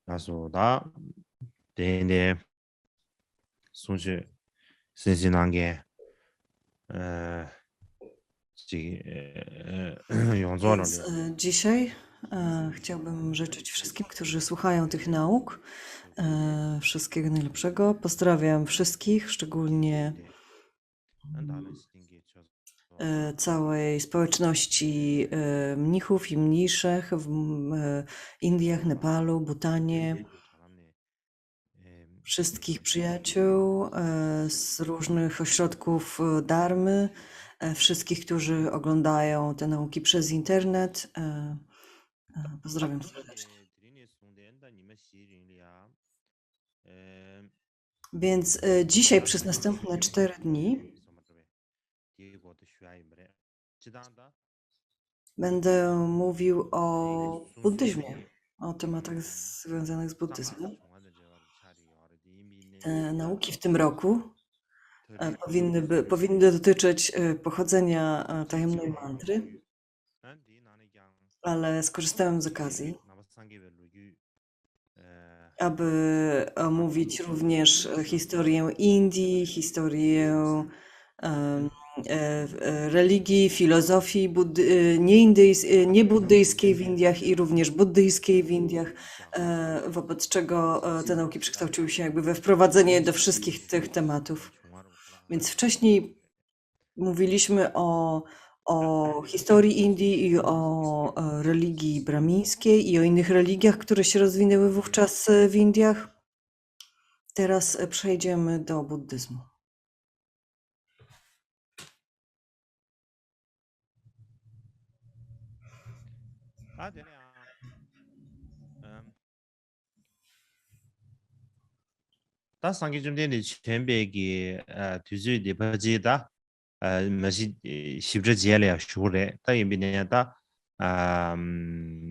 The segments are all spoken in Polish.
그래서 나 내내 손주 신신한 게 에, Więc 용서를 dzisiaj chciałbym życzyć wszystkim, którzy słuchają tych nauk, wszystkiego najlepszego. Pozdrawiam wszystkich, szczególnie całej społeczności mnichów i mniszek w Indiach, Nepalu, Bhutanie, wszystkich przyjaciół z różnych ośrodków Dharmy, wszystkich, którzy oglądają te nauki przez internet. Pozdrawiam serdecznie. Więc dzisiaj przez następne 4 dni będę mówił o buddyzmie, o tematach związanych z buddyzmem. Te nauki w tym roku powinny dotyczyć pochodzenia tajemnej mantry, ale skorzystałem z okazji, aby omówić również historię Indii, historię religii, filozofii niebuddyjskiej w Indiach i również buddyjskiej w Indiach, wobec czego te nauki przekształciły się jakby we wprowadzenie do wszystkich tych tematów. Więc wcześniej mówiliśmy o historii Indii i o religii brahmińskiej i o innych religiach, które się rozwinęły wówczas w Indiach. Teraz przejdziemy do buddyzmu. 다 상기 좀 되는 전백이 뒤지 리버지다 마시 십저지엘이야 슈레 다 임비냐다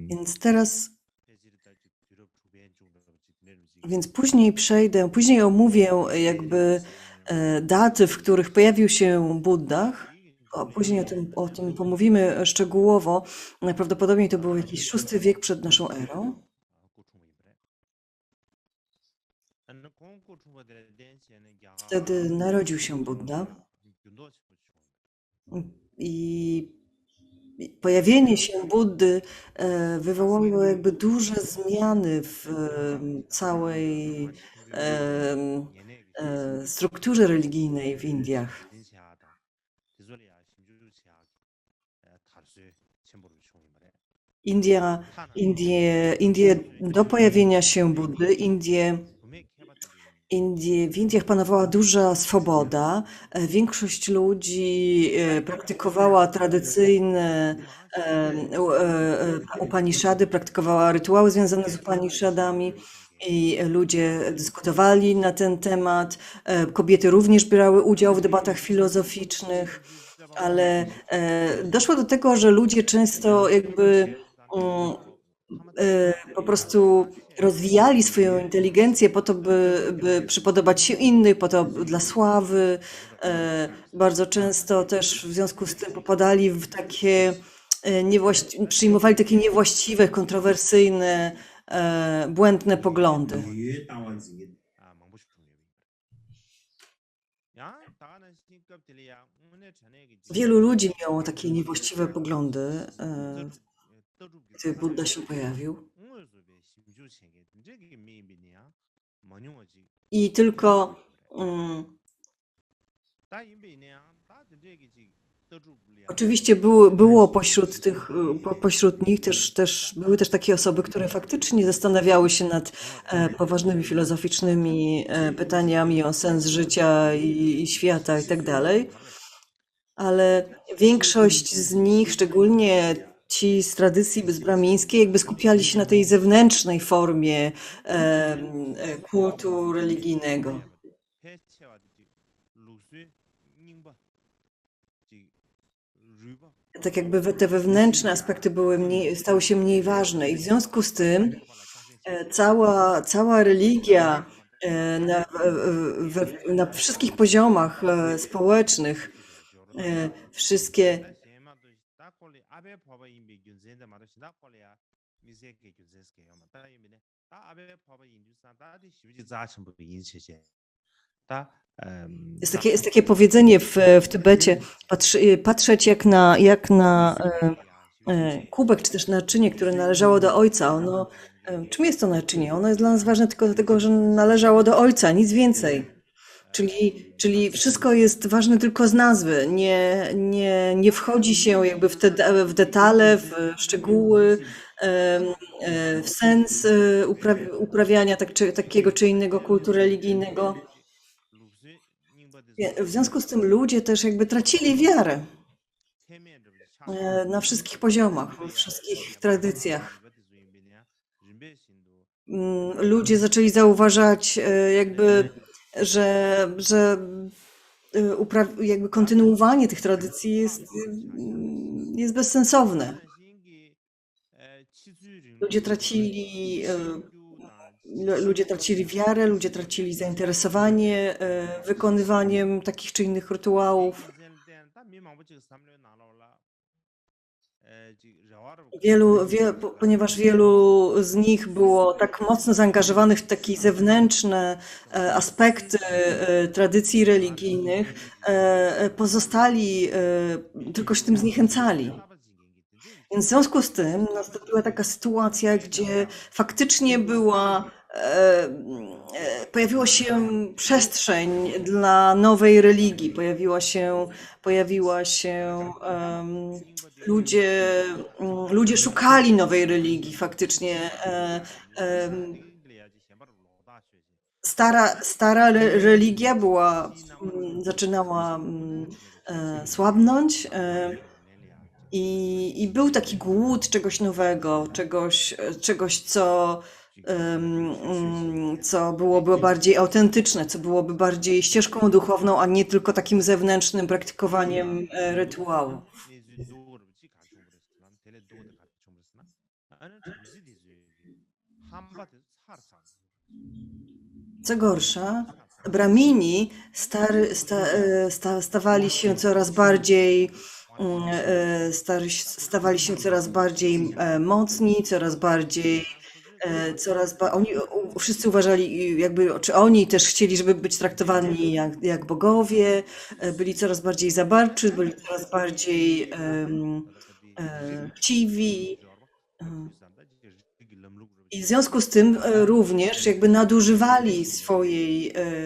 Więc teraz, później omówię jakby daty, w których pojawił się Buddha. Później o tym pomówimy szczegółowo. Najprawdopodobniej to był jakiś VI wiek przed naszą erą. Wtedy narodził się Buddha i pojawienie się Buddy wywołało jakby duże zmiany w całej strukturze religijnej w Indiach. Indie do pojawienia się Buddy, w Indiach panowała duża swoboda. Większość ludzi praktykowała tradycyjne Upaniszady, praktykowała rytuały związane z Upaniszadami i ludzie dyskutowali na ten temat. Kobiety również brały udział w debatach filozoficznych, ale doszło do tego, że ludzie często jakby po prostu rozwijali swoją inteligencję po to, by przypodobać się innym, po to dla sławy. Bardzo często też w związku z tym popadali w takie przyjmowali takie niewłaściwe, kontrowersyjne, błędne poglądy. Wielu ludzi miało takie niewłaściwe poglądy, gdy Buddha się pojawił. I tylko oczywiście było pośród nich były też takie osoby, które faktycznie zastanawiały się nad poważnymi filozoficznymi pytaniami o sens życia i świata i tak dalej. Ale większość z nich, szczególnie ci z tradycji bezbrahmińskiej, jakby skupiali się na tej zewnętrznej formie kultu religijnego. Tak jakby te wewnętrzne aspekty stały się mniej ważne i w związku z tym cała religia na wszystkich poziomach społecznych, wszystkie Jest takie powiedzenie w Tybecie, patrzeć jak na kubek, czy też naczynie, które należało do ojca. Czym jest to naczynie? Ono jest dla nas ważne tylko dlatego, że należało do ojca, nic więcej. Czyli wszystko jest ważne tylko z nazwy. Nie wchodzi się jakby w detale, w szczegóły, w sens uprawiania takiego czy innego kultu religijnego. W związku z tym ludzie też jakby tracili wiarę na wszystkich poziomach, we wszystkich tradycjach. Ludzie zaczęli zauważać jakby, że jakby kontynuowanie tych tradycji jest bezsensowne. Ludzie tracili, ludzie tracili wiarę, ludzie tracili zainteresowanie wykonywaniem takich czy innych rytuałów. Ponieważ wielu z nich było tak mocno zaangażowanych w takie zewnętrzne aspekty tradycji religijnych, pozostali tylko się tym zniechęcali. Więc w związku z tym nastąpiła taka sytuacja, gdzie faktycznie pojawiła się przestrzeń dla nowej religii, pojawiła się ludzie szukali nowej religii faktycznie. Stara religia zaczynała słabnąć. I był taki głód czegoś nowego, czegoś co byłoby bardziej autentyczne, co byłoby bardziej ścieżką duchowną, a nie tylko takim zewnętrznym praktykowaniem rytuału. Co gorsza, Brahmini stawali się coraz bardziej mocni, wszyscy uważali, jakby, czy oni też chcieli, żeby być traktowani jak bogowie, byli coraz bardziej zabarczy, byli coraz bardziej chciwi. I w związku z tym również jakby nadużywali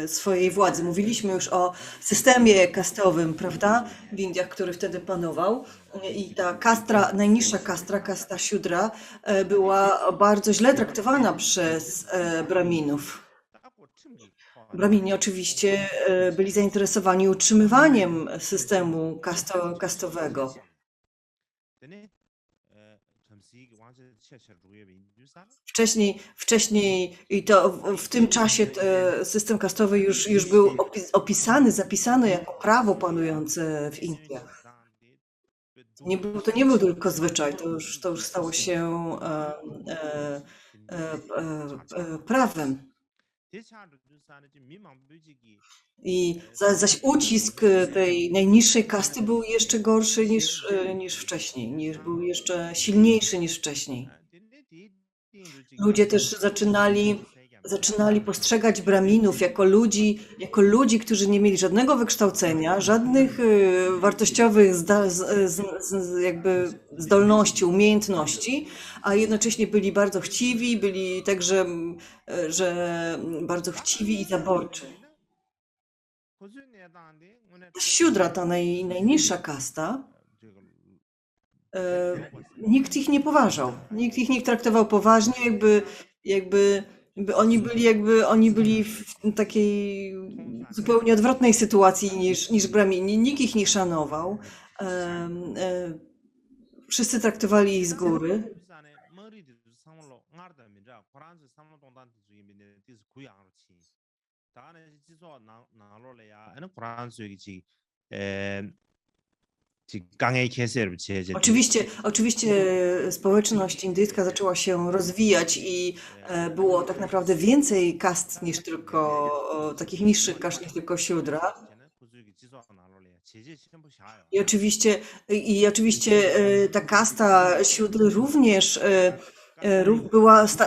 swojej władzy. Mówiliśmy już o systemie kastowym, prawda, w Indiach, który wtedy panował. I ta najniższa kasta Siudra, była bardzo źle traktowana przez Brahminów. Brahmini oczywiście byli zainteresowani utrzymywaniem systemu kastowego. Wcześniej i to w tym czasie system kastowy już był zapisany jako prawo panujące w Indiach. To nie był tylko zwyczaj, to już stało się prawem. Zaś ucisk tej najniższej kasty był jeszcze gorszy niż wcześniej, był jeszcze silniejszy niż wcześniej. Ludzie też zaczynali postrzegać Brahminów jako ludzi, którzy nie mieli żadnego wykształcenia, żadnych wartościowych jakby zdolności, umiejętności, a jednocześnie byli bardzo chciwi, byli także bardzo chciwi i zaborczy. Siudra, ta najniższa kasta, nikt ich nie poważał, nikt ich nie traktował poważnie, jakby oni byli w takiej zupełnie odwrotnej sytuacji niż Brahmini. Nikt ich nie szanował. Wszyscy traktowali ich z góry. Oczywiście społeczność indyjska zaczęła się rozwijać i było tak naprawdę więcej kast niż tylko takich niższych kast niż tylko Siudra. I oczywiście ta kasta Siudry również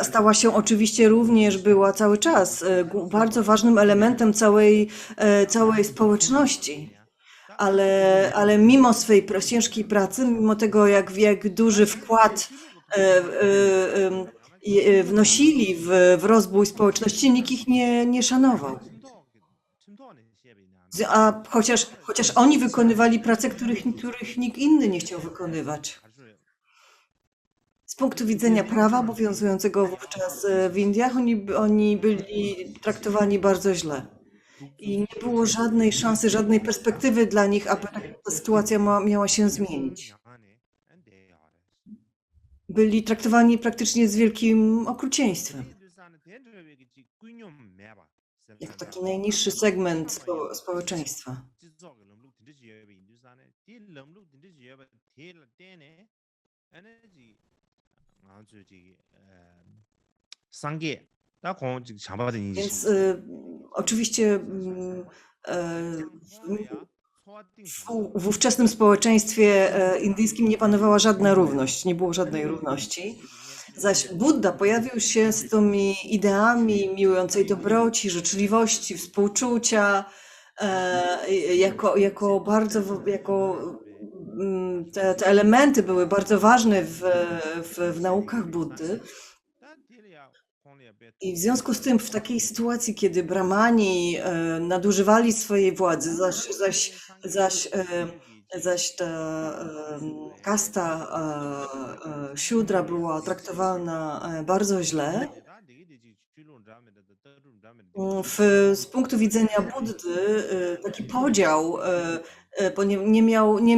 Stała się oczywiście również, była cały czas bardzo ważnym elementem całej społeczności. Ale mimo swej ciężkiej pracy, mimo tego, jak duży wkład wnosili w rozwój społeczności, nikt ich nie szanował. Chociaż oni wykonywali pracę, których nikt inny nie chciał wykonywać. Z punktu widzenia prawa obowiązującego wówczas w Indiach, oni byli traktowani bardzo źle. I nie było żadnej szansy, żadnej perspektywy dla nich, aby ta sytuacja miała się zmienić. Byli traktowani praktycznie z wielkim okrucieństwem. Jak taki najniższy segment społeczeństwa. Więc oczywiście w ówczesnym społeczeństwie indyjskim nie panowała żadna równość, nie było żadnej równości. Zaś Buddha pojawił się z tymi ideami miłującej dobroci, życzliwości, współczucia, te elementy były bardzo ważne w naukach Buddy. I w związku z tym w takiej sytuacji, kiedy Brahmani nadużywali swojej władzy, zaś ta kasta Siudra była traktowana bardzo źle, z punktu widzenia Buddy taki podział nie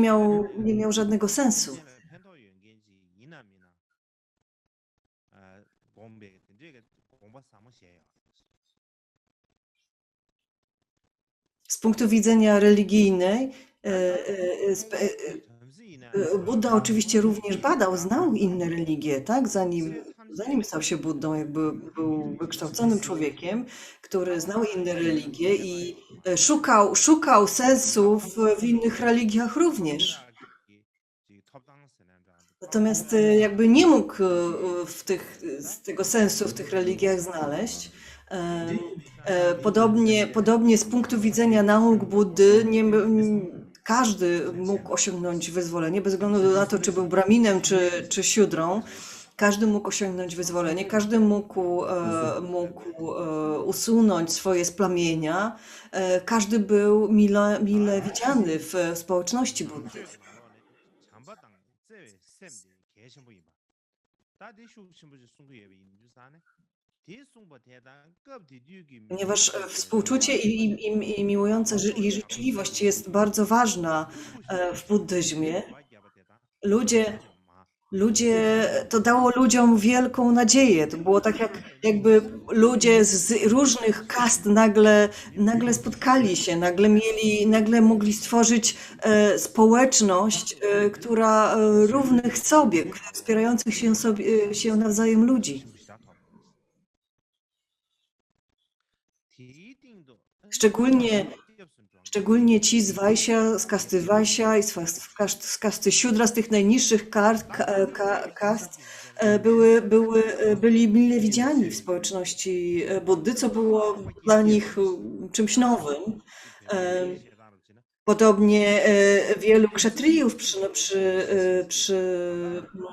miał żadnego sensu. Z punktu widzenia religijnej, Buddha oczywiście również znał inne religie, tak? Zanim stał się Buddą, jakby był wykształconym człowiekiem, który znał inne religie i szukał sensów w innych religiach również. Natomiast jakby nie mógł tego sensu w tych religiach znaleźć. Podobnie z punktu widzenia nauk Buddy, każdy mógł osiągnąć wyzwolenie, bez względu na to, czy był Braminem, czy Siudrą. Każdy mógł osiągnąć wyzwolenie, każdy mógł usunąć swoje splamienia, każdy był mile widziany w społeczności Buddy. Ponieważ współczucie i miłująca i życzliwość jest bardzo ważna w buddyzmie. To dało ludziom wielką nadzieję. To było tak, jakby ludzie z różnych kast nagle spotkali się, nagle mogli stworzyć społeczność, która równych sobie, wspierających się nawzajem ludzi. Szczególnie ci z Vaishya, z kasty Vaishya i z kasty Siudra, z tych najniższych kast, byli mile widziani w społeczności Buddy, co było dla nich czymś nowym. Podobnie wielu kszetrijów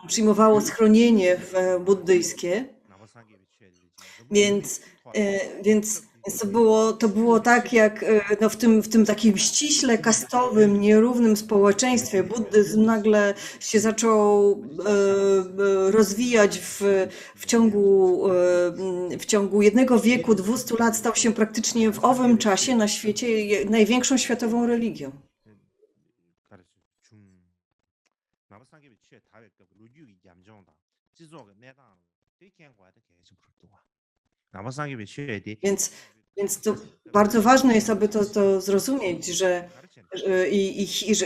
przyjmowało schronienie buddyjskie, więc to było tak, jak w tym takim ściśle kastowym, nierównym społeczeństwie buddyzm nagle się zaczął rozwijać w ciągu jednego wieku, 200 lat, stał się praktycznie w owym czasie na świecie największą światową religią. Więc to bardzo ważne jest, aby to zrozumieć, że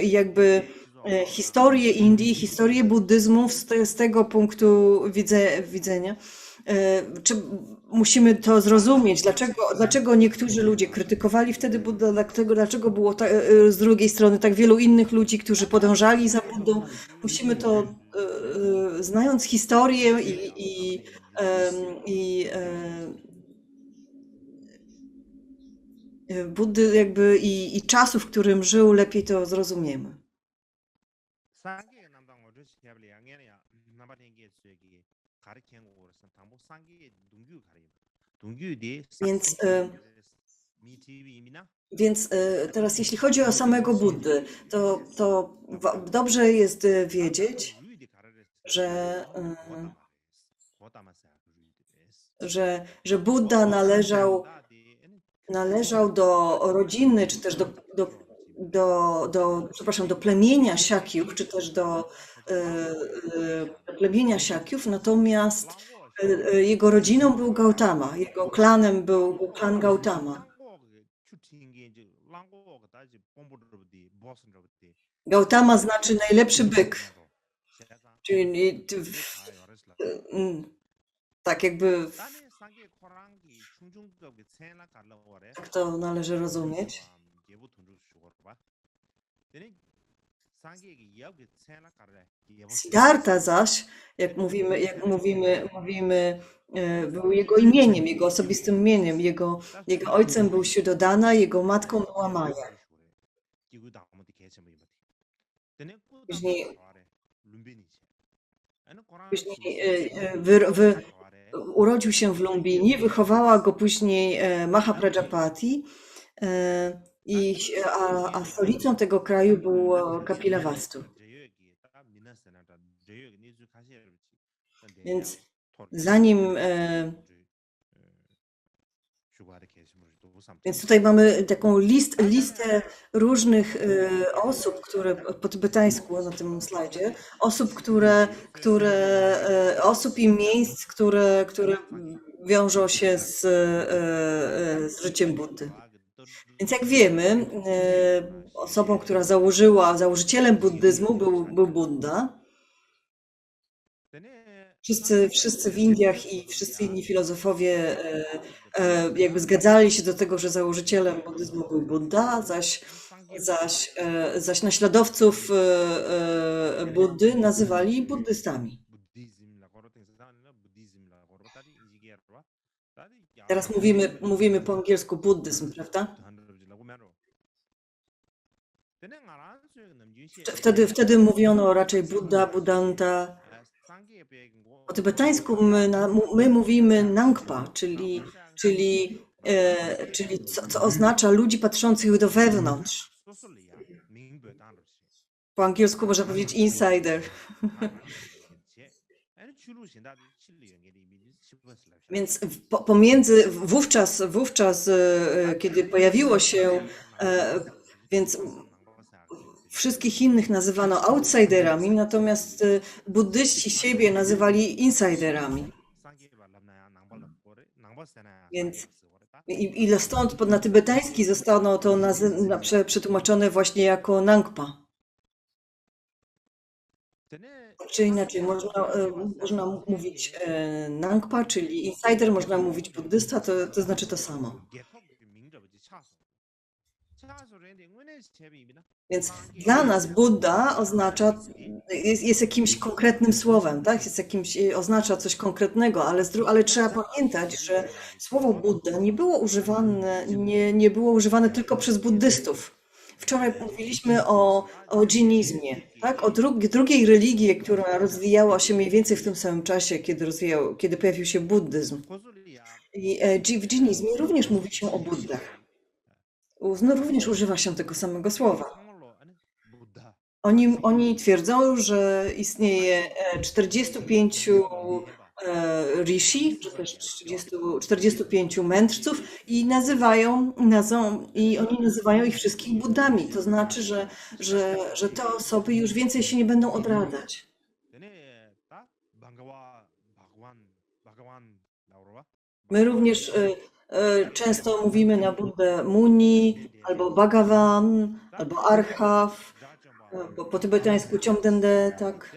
jakby historię Indii, historię buddyzmu z tego punktu widzenia Czy musimy to zrozumieć, dlaczego niektórzy ludzie krytykowali wtedy Buddę, dlaczego było z drugiej strony tak wielu innych ludzi, którzy podążali za Buddą. Musimy to, znając historię em, i Buddy jakby i czasu, w którym żył, lepiej to zrozumiemy. 상계 남당 어디 시합을 양해야 남바된 게 저기 가르치는 거로서 당부 상계 동규 가리 동규디 Więc, 미티비미나 więc teraz jeśli chodzi o samego Buddy, to dobrze jest wiedzieć, że, że Buddha należał do rodziny, czy też przepraszam, do plemienia Siakiów, czy też do plemienia Siakiów, natomiast jego rodziną był Gautama, jego klanem był klan Gautama. Gautama znaczy najlepszy byk, czyli tak jakby tak to należy rozumieć. Siddhartha zaś, jak mówimy, był jego imieniem, jego osobistym imieniem. Jego ojcem był Suddhodana, jego matką była Maja. Później urodził się w Lumbini, wychowała go później Maha Prajapati, a stolicą tego kraju był Kapilavastu. Więc zanim Więc tutaj mamy taką listę różnych osób, które po tybetańsku na tym slajdzie, osób i miejsc, które wiążą się z życiem Buddy. Więc jak wiemy, osobą, która założycielem buddyzmu był Buddha. Wszyscy w Indiach i wszyscy inni filozofowie jakby zgadzali się do tego, że założycielem buddyzmu był Buddha, zaś naśladowców Buddy nazywali buddystami. Teraz mówimy po angielsku buddyzm, prawda? Wtedy mówiono raczej Buddha, Buddhanta. Po tybetańsku my mówimy Nangpa, czyli co oznacza ludzi patrzących do wewnątrz. Po angielsku można powiedzieć insider. Więc wówczas, kiedy pojawiło się, więc wszystkich innych nazywano outsiderami, natomiast buddyści siebie nazywali insiderami. Więc i stąd na tybetański zostało to przetłumaczone właśnie jako Nangpa. Czy inaczej, można mówić Nangpa, czyli insider, można mówić buddysta, to znaczy to samo. Więc dla nas Buddha jest jakimś konkretnym słowem, tak? Oznacza coś konkretnego, ale trzeba pamiętać, że słowo Buddha nie było używane tylko przez buddystów. Wczoraj mówiliśmy o dżinizmie, tak? O drugiej religii, która rozwijała się mniej więcej w tym samym czasie, kiedy pojawił się buddyzm. I w dżinizmie również mówi się o Buddach. Również używa się tego samego słowa. Oni twierdzą, że istnieje 45 rishi, czy też 45 mędrców i oni nazywają ich wszystkich Buddami. To znaczy, że te osoby już więcej się nie będą odradzać. My również często mówimy na Buddę Muni, albo Bhagavan, albo Arhav, po tybetańsku Chomdende, tak.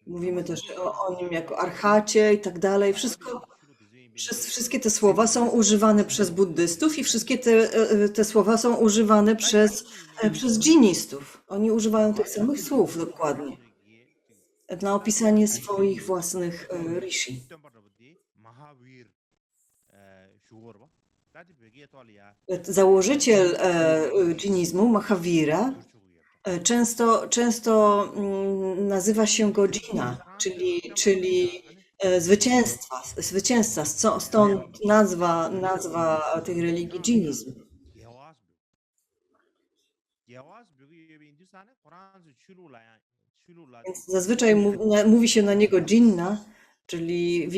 Mówimy też o nim jako archacie i tak dalej. Wszystkie te słowa są używane przez buddystów i wszystkie te słowa są używane przez dżinistów. Oni używają tych samych słów dokładnie dla opisania swoich własnych rishi. Założyciel dżinizmu, Mahavira, często nazywa się go Jina, czyli zwycięzca. Stąd nazwa tej religii dżinizm. Więc zazwyczaj mówi się na niego Jinna, czyli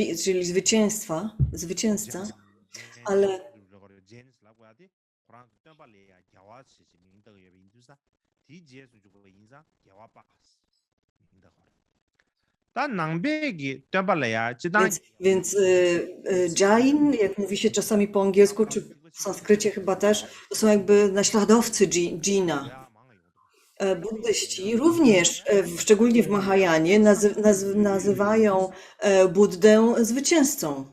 zwycięzca, ale więc Jain, jak mówi się czasami po angielsku, czy w sanskrycie chyba też, to są jakby naśladowcy Jina. Buddyści również, szczególnie w Mahajanie, nazywają Buddę zwycięzcą.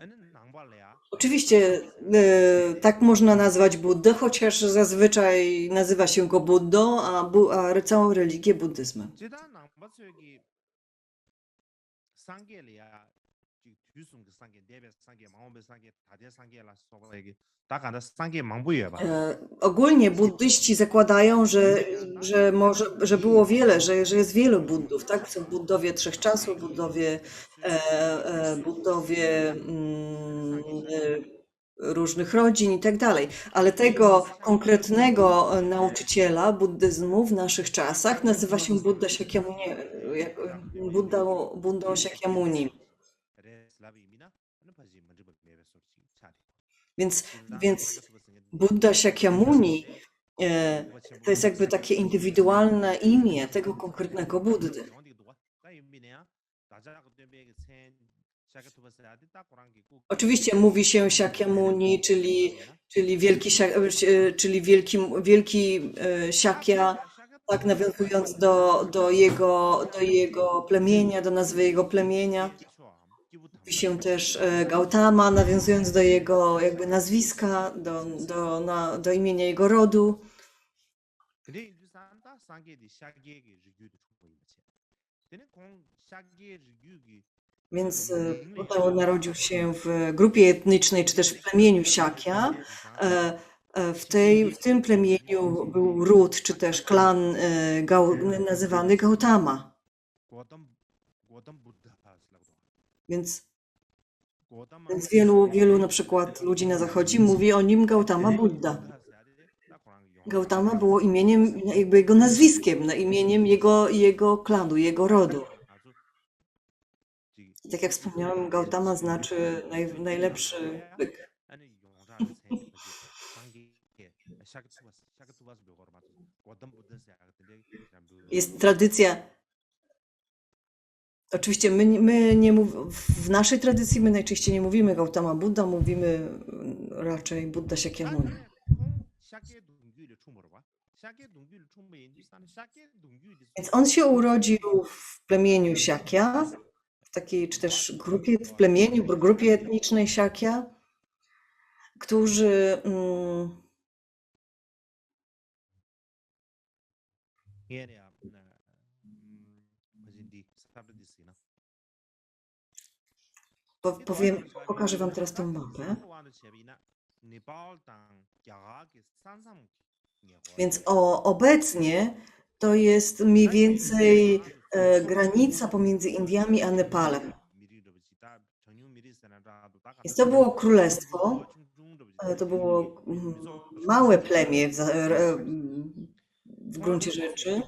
Oczywiście tak można nazwać Buddę, chociaż zazwyczaj nazywa się go Buddą, a całą religię buddyzmem. Ogólnie buddyści zakładają, że było wiele, że jest wielu buddów, tak? Są buddowie trzech czasów, buddowie różnych rodzin i tak dalej. Ale tego konkretnego nauczyciela buddyzmu w naszych czasach nazywa się Buddha Shakyamuni, Buddą Shakyamuni. Więc Buddha Shakyamuni to jest jakby takie indywidualne imię tego konkretnego Buddy. Oczywiście mówi się Shakyamuni, czyli wielki Shakya, tak nawiązując do jego plemienia, do nazwy jego plemienia. Mówi się też Gautama, nawiązując do jego jakby nazwiska, do imienia jego rodu. Więc Buddha narodził się w grupie etnicznej, czy też w plemieniu Shakya. W tym plemieniu był ród, czy też klan nazywany Gautama. Więc wielu na przykład ludzi na zachodzie mówi o nim Gautama Buddha. Gautama było imieniem, jakby jego nazwiskiem, imieniem jego klanu, jego rodu. Tak jak wspomniałem, Gautama znaczy najlepszy byk. Jest tradycja. Oczywiście my nie w naszej tradycji my najczęściej nie mówimy Gautama Buddha, mówimy raczej Buddha Shakyamuni. Więc on się urodził w plemieniu Shakya, w takiej czy też grupie etnicznej Shakya, którzy pokażę wam teraz tę mapę. Więc więc to jest mniej więcej granica pomiędzy Indiami a Nepalem. Więc to było królestwo, to było małe plemię w gruncie rzeczy,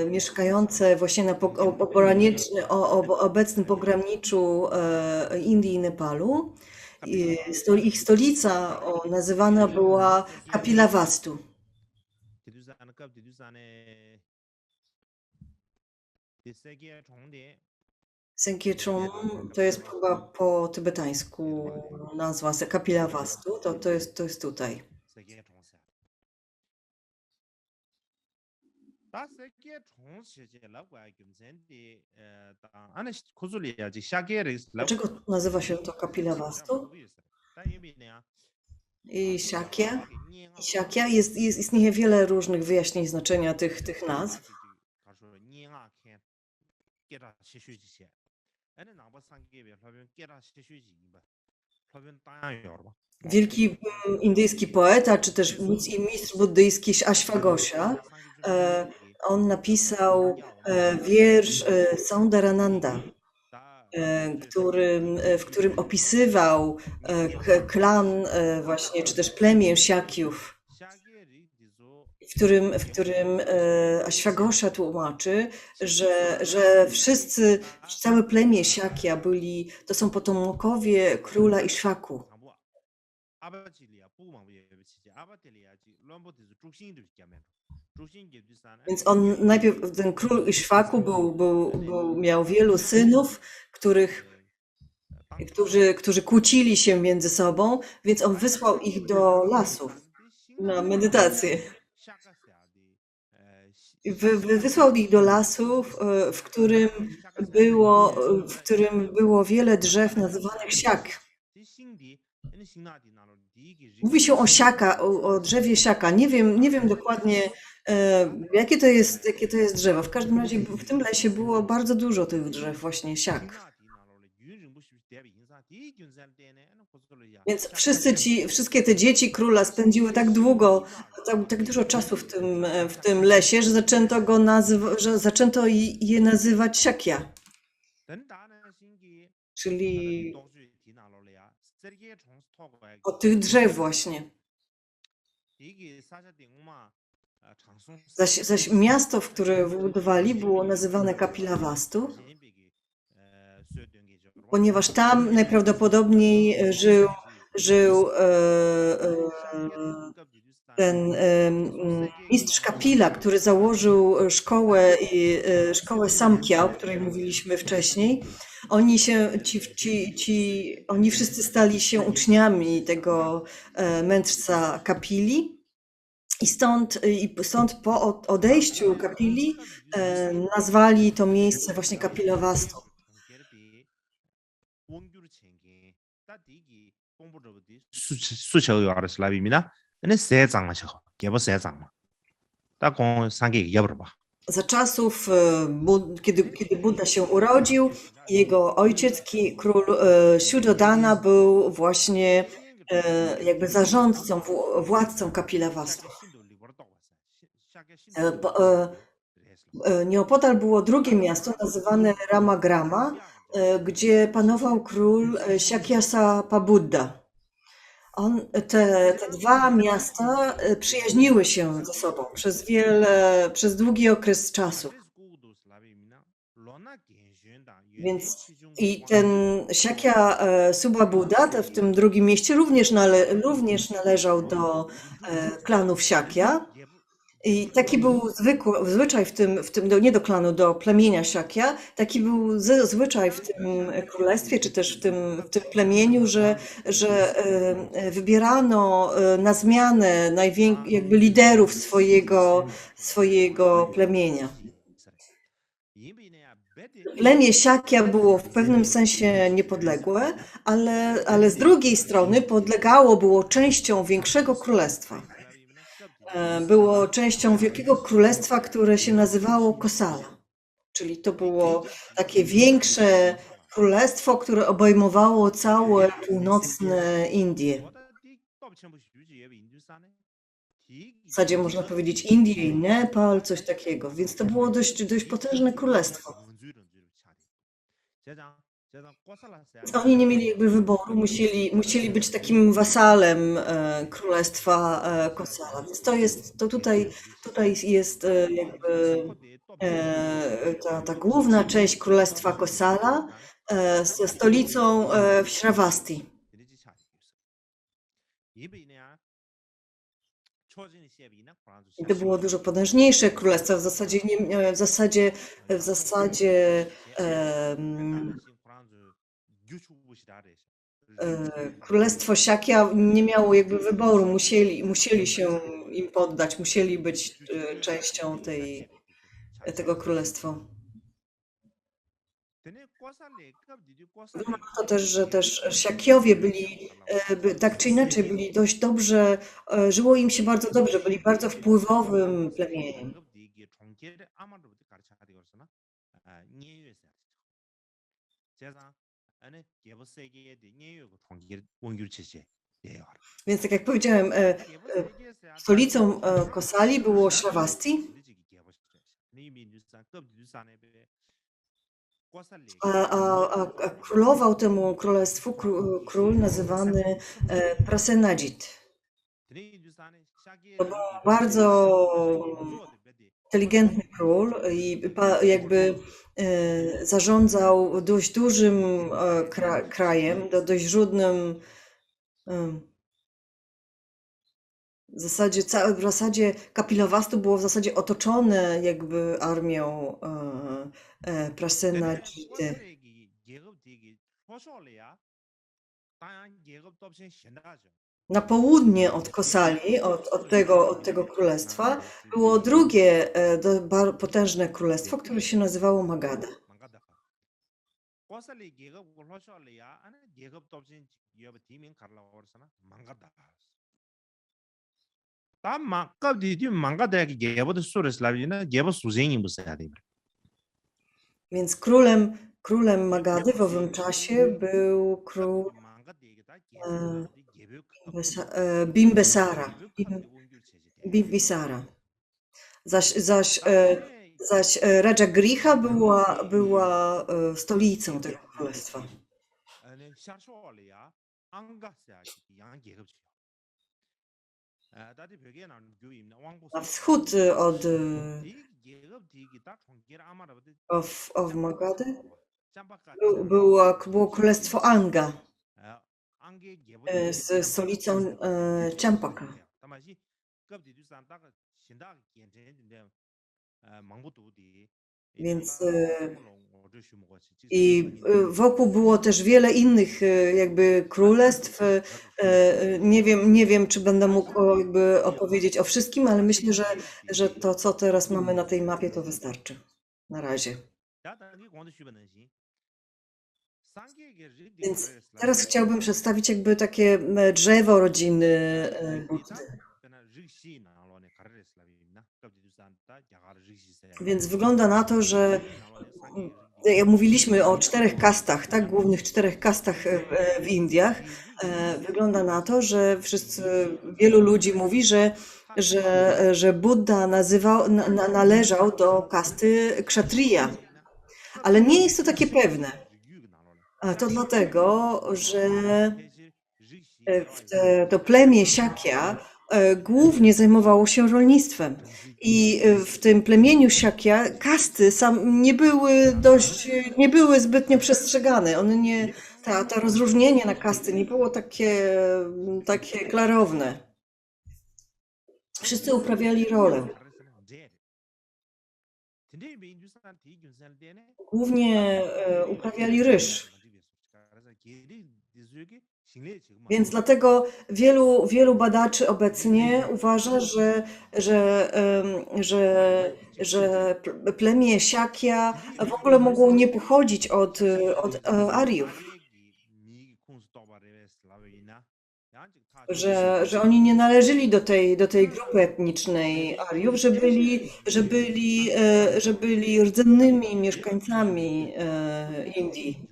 mieszkające właśnie na obecnym pograniczu Indii i Nepalu. Ich stolica nazywana była Kapilavastu. Senkiechon to jest chyba po tybetańsku nazwa Kapilavastu, to jest tutaj. 다 세계 총세제 라고 김센디 안에 고줄이야 지 샤게를 Dlaczego nazywa się to Kapilavastu 다 예비냐 i Shakya? 샤게 I 니가 Shakya istnieje wiele różnych wyjaśnień znaczenia tych nazw. 가서 니가 캔 깨라 시슈지세 아니 나버 상계에 하면 깨라 시슈지 봐 하면 다양해요 봐 Wielki indyjski poeta, czy też mistrz buddyjski Ashwagosha, e, on napisał wiersz Soundarananda, w którym opisywał klan właśnie, czy też plemię Shakyów, w którym Ashwagosha tłumaczy, że wszyscy, całe plemię Shakya to są potomkowie króla Ishwaku. Więc najpierw ten król Ishwaku miał wielu synów, którzy kłócili się między sobą, więc on wysłał ich do lasów na medytację. Wysłał ich do lasów, w którym było wiele drzew nazywanych siak. Mówi się o drzewie siaka. Nie wiem dokładnie, jakie to jest drzewo. W każdym razie w tym lesie było bardzo dużo tych drzew, właśnie siak. Więc wszystkie te dzieci króla spędziły tak dużo czasu w tym lesie, że zaczęto je nazywać Shakya. Czyli od tych drzew właśnie. Zaś miasto, w które wybudowali, było nazywane Kapilavastu, ponieważ tam najprawdopodobniej żył ten mistrz Kapila, który założył szkołę Samkhya, o której mówiliśmy wcześniej. Oni wszyscy stali się uczniami tego mędrca Kapili. I stąd po odejściu Kapili nazwali to miejsce właśnie Kapilavastu. 수셔요 아르슬라비미나 근데 세장마셔 개버 세장마 딱공 상계 여버봐 Za czasów, kiedy Buddha się urodził, jego ojciec, król Shuddhodana, był właśnie jakby zarządcą, władcą Kapilavastu. Nieopodal było drugie miasto nazywane Ramagrama, gdzie panował król Shakyasapa Buddha. Te dwa miasta przyjaźniły się ze sobą przez długi okres czasu. Więc i ten Shakya Suba Buddha w tym drugim mieście również należał do klanów Shakya. I taki był zwyczaj nie do klanu, do plemienia Shakya, taki był zwyczaj w tym królestwie, czy też w tym plemieniu, że wybierano na zmianę jakby liderów swojego plemienia. Plemię Shakya było w pewnym sensie niepodległe, ale z drugiej strony było częścią większego królestwa. Było częścią wielkiego królestwa, które się nazywało Kosala. Czyli to było takie większe królestwo, które obejmowało całe północne Indie. W zasadzie można powiedzieć Indię i Nepal, coś takiego. Więc to było dość potężne królestwo. Więc oni nie mieli jakby wyboru, musieli być takim wasalem królestwa Kosala. Więc tutaj jest jakby ta główna część królestwa Kosala ze stolicą w Shravasti. I to było dużo potężniejsze królestwo. W zasadzie królestwo Shakya nie miało jakby wyboru, musieli się im poddać, musieli być częścią tego królestwo. Wymaga to też, że też Siakiowie byli, tak czy inaczej, byli dość dobrze, żyło im się bardzo dobrze, byli bardzo wpływowym plemieniem. Więc tak jak powiedziałem, stolicą Kosali było Shravasti, a królował temu królestwu król nazywany Prasenajit. To był bardzo inteligentny król i jakby zarządzał dość dużym krajem, dość żudnym. W zasadzie Kapilavastu było w zasadzie otoczone jakby armią Prasenajity. Na południe od Kosali, od tego królestwa, było drugie potężne królestwo, które się nazywało Magadha. Więc królem Magadhy w owym czasie był król Bimbisara. Zaś Rajagriha była stolicą tego królestwa. Na wschód od Magadhy było królestwo Anga z stolicą Champaka. Więc i wokół było też wiele innych jakby królestw. Nie wiem, czy będę mógł jakby opowiedzieć o wszystkim, ale myślę, że to, co teraz mamy na tej mapie, to wystarczy na razie. Więc teraz chciałbym przedstawić jakby takie drzewo rodziny Buddy. Więc wygląda na to, że jak mówiliśmy o 4 kastach, tak, głównych 4 kastach w Indiach, wygląda na to, że wielu ludzi mówi, że Buddha należał do kasty Kshatriya, ale nie jest to takie pewne. To dlatego, że to plemię Siakya głównie zajmowało się rolnictwem. I w tym plemieniu Siakya kasty nie były zbytnio przestrzegane. To rozróżnienie na kasty nie było takie klarowne. Wszyscy uprawiali rolę. Głównie uprawiali ryż. Więc dlatego wielu badaczy obecnie uważa, że plemię Siakya w ogóle mogło nie pochodzić od Aryów. Że oni nie należeli do tej grupy etnicznej Aryów, że byli rdzennymi mieszkańcami Indii.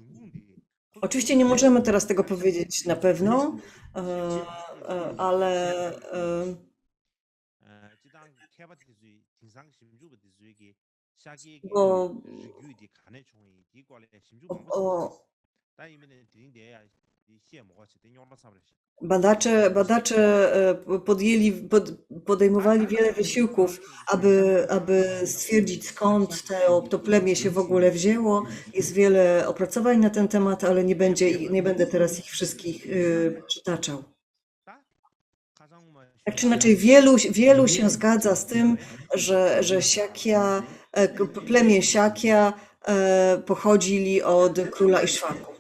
Oczywiście nie możemy teraz tego powiedzieć na pewno, ale badacze podejmowali wiele wysiłków, aby stwierdzić, skąd to plemię się w ogóle wzięło. Jest wiele opracowań na ten temat, ale nie będę teraz ich wszystkich przytaczał. Tak czy inaczej, wielu się zgadza z tym, że plemię Siakya pochodzili od króla Ishwaku.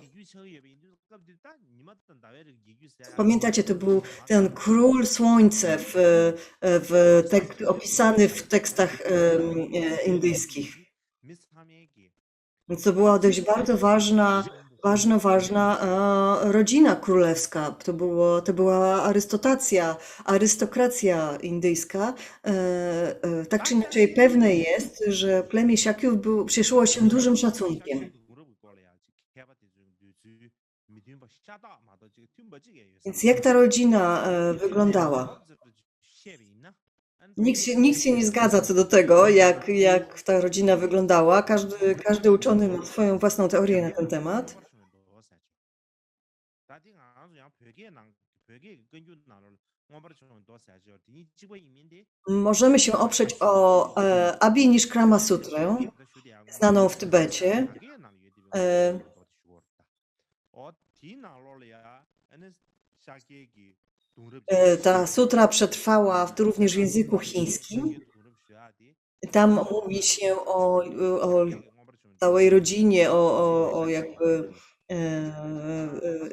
Pamiętacie, to był ten król słońce opisany w tekstach indyjskich. Więc to była dość bardzo ważna rodzina królewska. To była arystokracja indyjska. Tak czy inaczej pewne jest, że plemię Siakiów cieszyło się dużym szacunkiem. Więc jak ta rodzina wyglądała? Nikt się nie zgadza co do tego, jak ta rodzina wyglądała. Każdy uczony ma swoją własną teorię na ten temat. Możemy się oprzeć o Abhinishkrama Sutrę, znaną w Tybecie. Ta sutra przetrwała również w języku chińskim. Tam mówi się o całej rodzinie, o jakby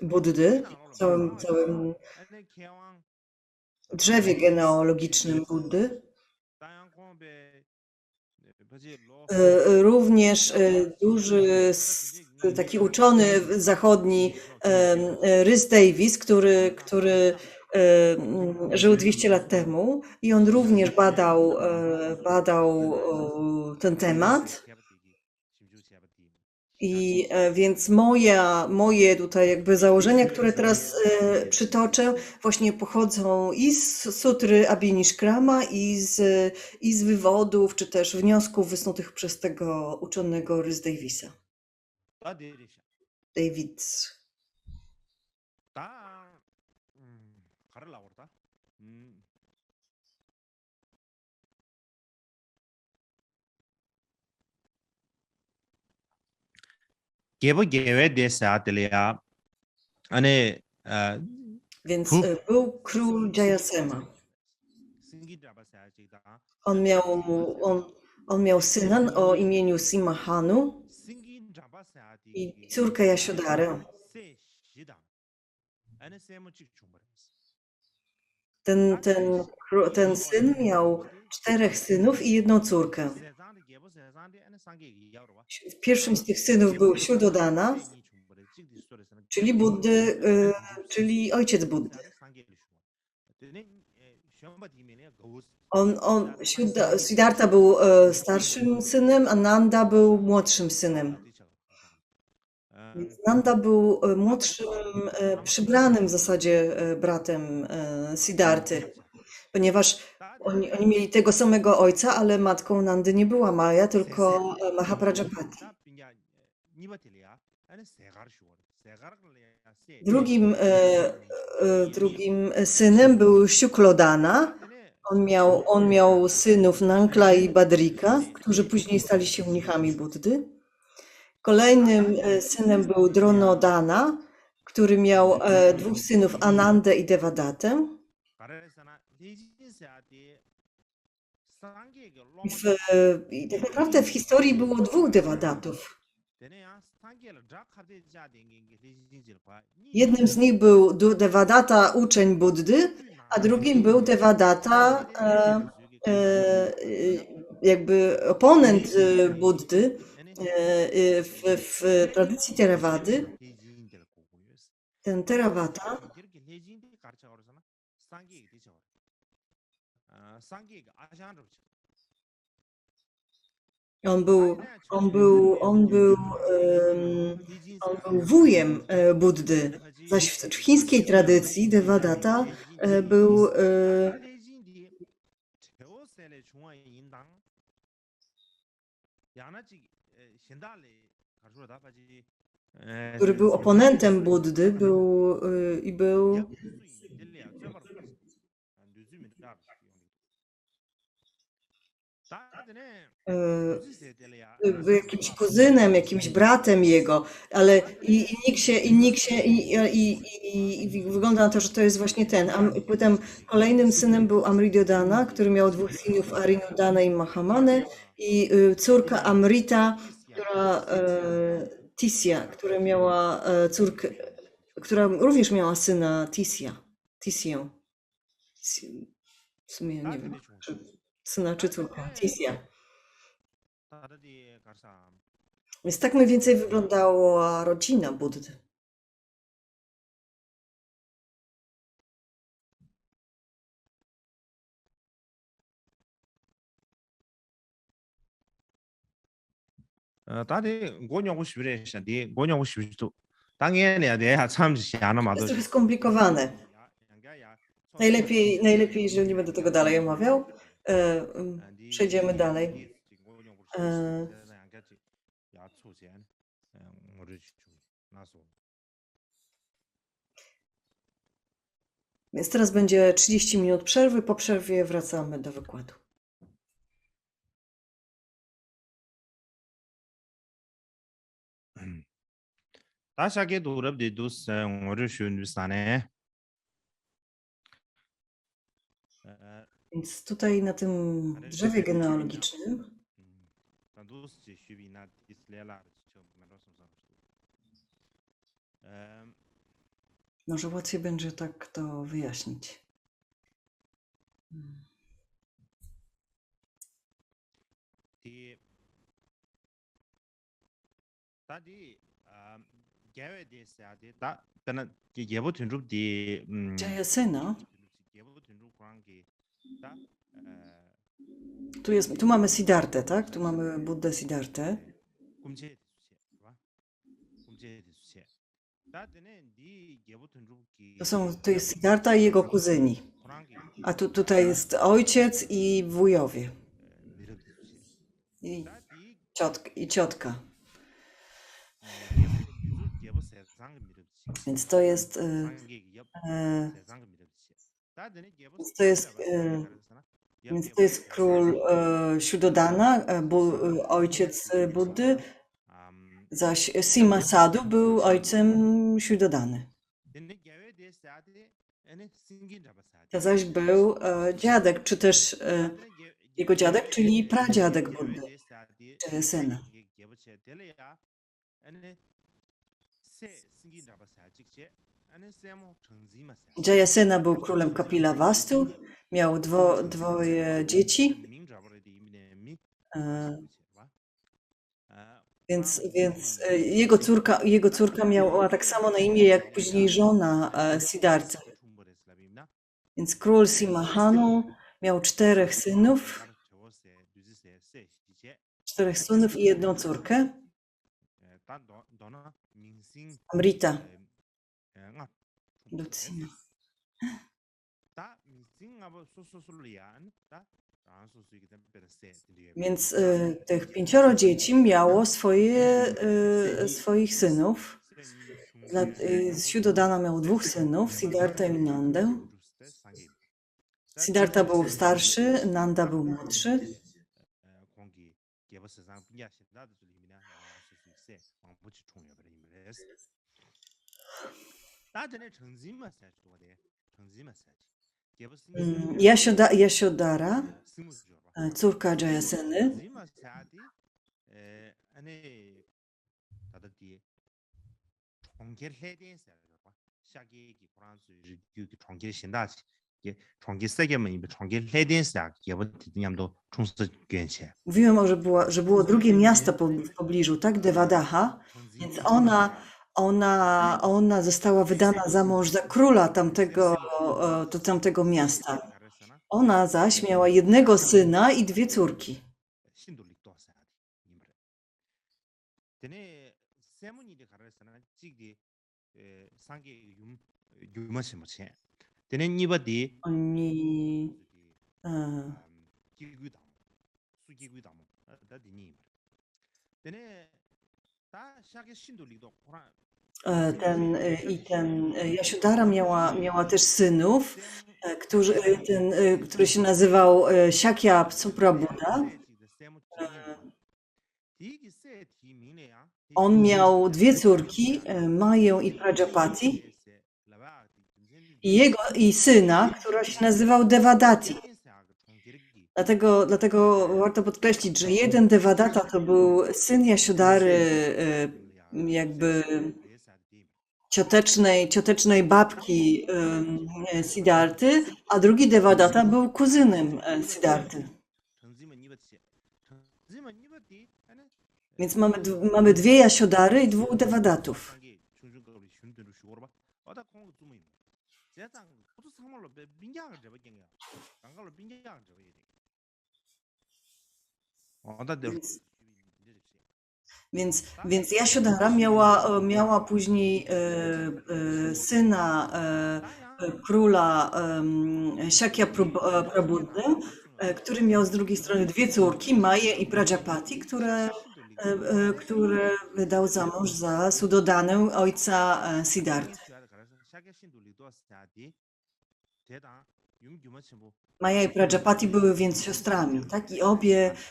Buddy, całym drzewie genealogicznym Buddy. Również duży taki uczony zachodni Rhys Davis, który żył 200 lat temu i on również badał ten temat. I więc moje tutaj jakby założenia, które teraz przytoczę, właśnie pochodzą i z sutry Abhinishkrama, i z wywodów, czy też wniosków wysnutych przez tego uczonego Rhys Davisa. Davids. Więc był król Jayasema. On miał syna o imieniu Simahanu i córkę Jashodarę. Ten syn miał 4 synów i 1 córkę. Pierwszym z tych synów był Shuddhodana, czyli Buddy, czyli ojciec Buddy. Siddhartha był starszym synem, a Nanda był młodszym synem. Nanda był młodszym, przybranym w zasadzie bratem Siddharty, ponieważ oni mieli tego samego ojca, ale matką Nandy nie była Maya, tylko Mahaprajapati. Drugim synem był Shuklodana. On miał synów Nankla i Badrika, którzy później stali się mnichami Buddy. Kolejnym synem był Dronodana, który miał 2 synów Anandę i Devadatę. I tak naprawdę w historii było 2 Devadatów. Jednym z nich był Devadatta, uczeń Buddy, a drugim był Devadatta, jakby oponent Buddy w tradycji Theravady. Ten Theravada on był wujem Buddy, zaś w chińskiej tradycji Devadatta był który był oponentem Buddy, był jakimś kuzynem, jakimś bratem jego, ale wygląda na to, że to jest właśnie ten. Potem kolejnym synem był Amridyodana, który miał 2 synów, Arinudana i Mahamane, i córka Amrita, Tisya, która miała córkę, która również miała syna Tisię. W sumie nie wiem, czy syna czy córkę. Tisia. 다르디 가사 Więc tak mniej więcej wyglądała rodzina Buddy. 다들 고냐고 싶으래시 디 고냐고 싶도 당연히 내가 참 시하나 To 마도 jest trochę skomplikowane. Najlepiej, jeżeli nie będę tego dalej omawiał. Przejdziemy dalej. Więc teraz będzie 30 minut przerwy. Po przerwie wracamy do wykładu. 다시하게 도럽디도 생어를 쉬운비싸네. Więc tutaj na tym drzewie genealogicznym może łatwiej będzie tak to wyjaśnić. Jayasena. Tu mamy Siddhartę, tak? Tu mamy Buddę Siddhartę. To jest Siddhartha i jego kuzyni. A tutaj jest ojciec i wujowie. I ciotka. Więc to jest król Shuddhodana, ojciec Buddy, zaś Simha-Sadhu był ojcem Shuddhodany. To zaś był dziadek, czy też jego dziadek, czyli pradziadek Buddy, Jayasena. Jayasena był królem Kapilavastu, miał dwoje dzieci, więc jego córka miała tak samo na imię jak później żona Siddharty. Więc król Simhahanu miał 4 synów i 1 córkę. Amrita. Więc tych 5 dzieci miało swoich synów. Shuddhodana miał 2 synów, Siddhartha i Nandę. Siddhartha był starszy, Nanda był młodszy. Yashodhara, córka Jayaseny, mówiłem, że było drugie miasto w pobliżu, tak? Devadaha, więc ona została wydana za mąż za króla tamtego miasta. Ona zaś miała 1 syna i 2 córki. Oni Yashodhara miała też synów, który się nazywał Shakya Suprabuddha. On miał 2 córki, Maję i Prajapati, i syna, który się nazywał Devadati. Dlatego warto podkreślić, że jeden Devadatta to był syn Yashodhary, jakby ciotecznej babki Siddharty, a drugi Devadatta był kuzynem Siddharty. Więc mamy dwie Jasiodary i dwóch Devadatów. Więc Jasiodhara miała później syna króla Shakya Prabhuddy, który miał z drugiej strony dwie córki, Maję i Prajapati, które wydał za mąż za Sudodanę, ojca Siddharty. Maja i Prajapati były więc siostrami, tak? I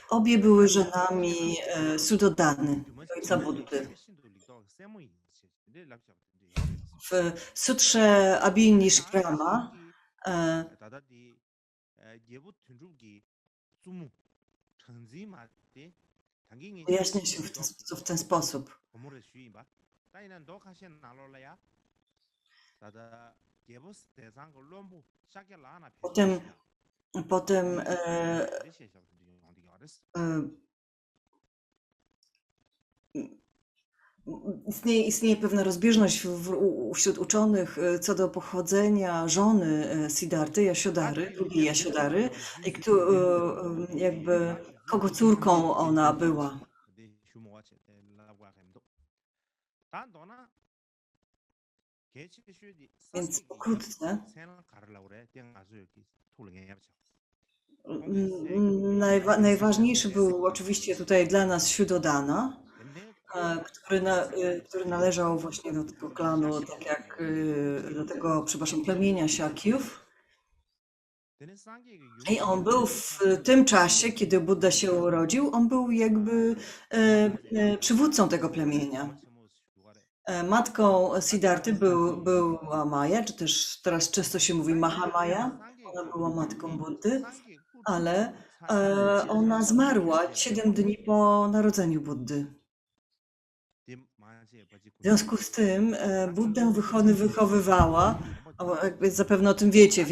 obie były żonami Sudodany, ojca Buddy. W sutrze Abhinishkrama wyjaśnia się w ten sposób. Potem istnieje pewna rozbieżność wśród uczonych co do pochodzenia żony Siddharty, Jasiodhary, drugiej Jasiodhary, i jakby kogo córką ona była. Więc pokrótce najważniejszy był oczywiście tutaj dla nas Suddodana, który należał właśnie do tego klanu, tak jak do tego, przepraszam, plemienia Shakyów. I on był w tym czasie, kiedy Buddha się urodził, on był jakby przywódcą tego plemienia. Matką Siddharty była Maja, czy też teraz często się mówi Mahamaya. Ona była matką Buddy, ale ona zmarła 7 dni po narodzeniu Buddy. W związku z tym Buddę wychowywała, jakby zapewne o tym wiecie,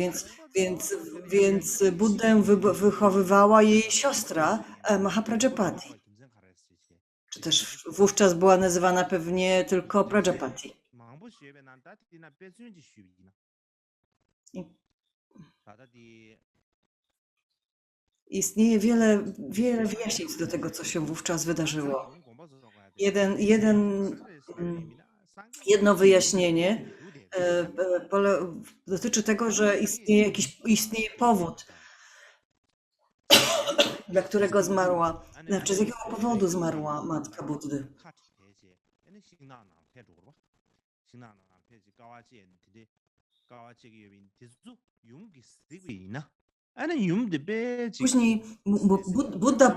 więc Buddę wychowywała jej siostra Mahaprajapati. Czy też wówczas była nazywana pewnie tylko Prajapati. Istnieje wiele wyjaśnień do tego, co się wówczas wydarzyło. Jedno wyjaśnienie dotyczy tego, że istnieje powód, dla którego zmarła, znaczy z jakiego powodu zmarła matka Buddy. Później Buddha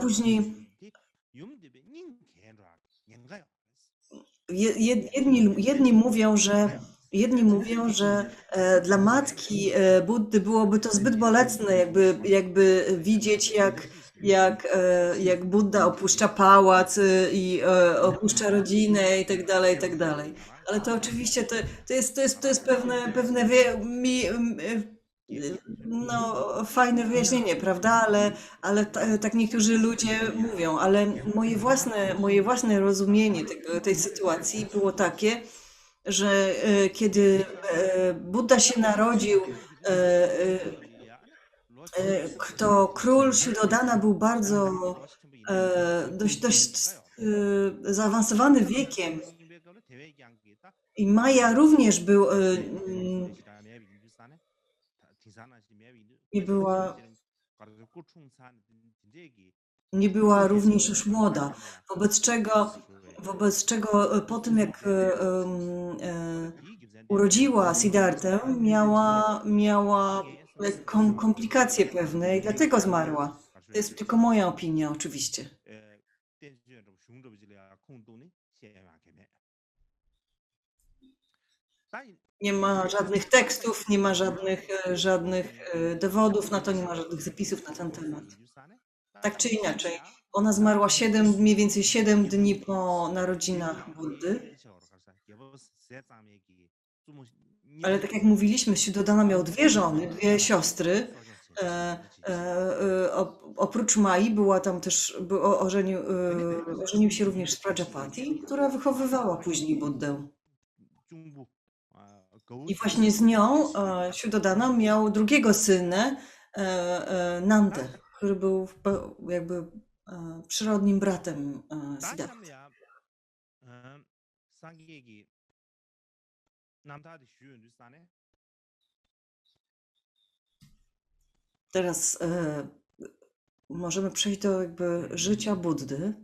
jedni mówią, że dla matki Buddy byłoby to zbyt bolesne, jakby widzieć, jak Buddha opuszcza pałac i opuszcza rodzinę i tak dalej, i tak dalej. Ale to oczywiście to jest pewne fajne wyjaśnienie, prawda? Ale tak niektórzy ludzie mówią, ale moje własne rozumienie tej sytuacji było takie, że kiedy Buddha się narodził, to król Suddodana był bardzo dość zaawansowany wiekiem. I Maja również nie była również już młoda, wobec czego po tym, jak urodziła Siddhartę, miała komplikacje pewne i dlatego zmarła. To jest tylko moja opinia, oczywiście. Nie ma żadnych tekstów, nie ma żadnych dowodów na to, nie ma żadnych zapisów na ten temat. Tak czy inaczej, ona zmarła mniej więcej 7 dni po narodzinach Buddy. Ale tak jak mówiliśmy, Siddhartha miał dwie żony, dwie siostry. Oprócz Mai była tam też, ożenił się również z Prajapati, która wychowywała później Buddę. I właśnie z nią Siddhartha miał drugiego syna, Nantę, który był jakby przyrodnim bratem Siddharty. Teraz możemy przejść do jakby życia Buddy.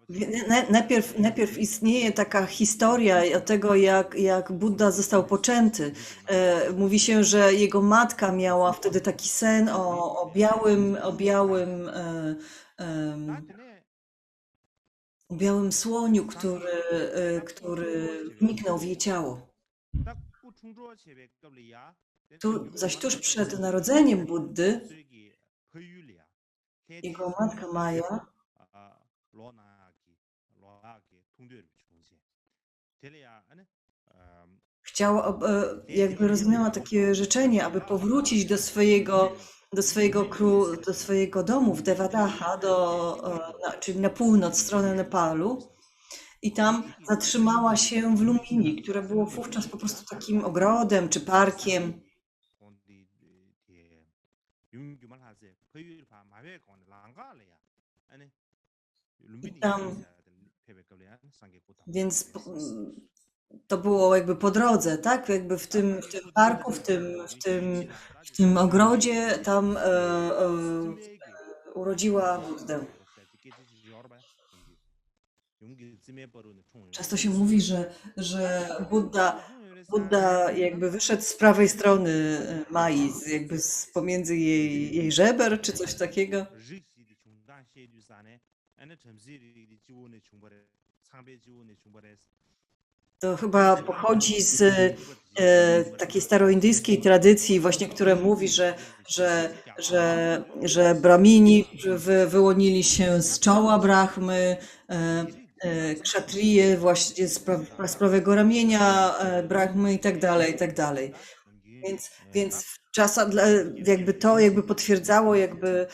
Więc najpierw istnieje taka historia o tego, jak Buddha został poczęty. Mówi się, że jego matka miała wtedy taki sen o białym słoniu, który wniknął w jej ciało. Zaś tuż przed narodzeniem Buddy jego matka Maja chciała, jakby rozumiała takie życzenie, aby powrócić do swojego domu w Devadaha, czyli na północ, w stronę Nepalu. I tam zatrzymała się w Lumbini, które było wówczas po prostu takim ogrodem czy parkiem. I tam, więc to było jakby po drodze, tak? Jakby w tym parku, w tym ogrodzie tam urodziła Buddę. Często się mówi, że Budda jakby wyszedł z prawej strony Mai, jakby pomiędzy jej żeber, czy coś takiego. To chyba pochodzi z takiej staroindyjskiej tradycji właśnie, która mówi, że Brahmini wyłonili się z czoła Brahmy, kszatrije właśnie z prawego ramienia Brahmy i tak dalej, i tak dalej. Więc jakby to potwierdzało jakby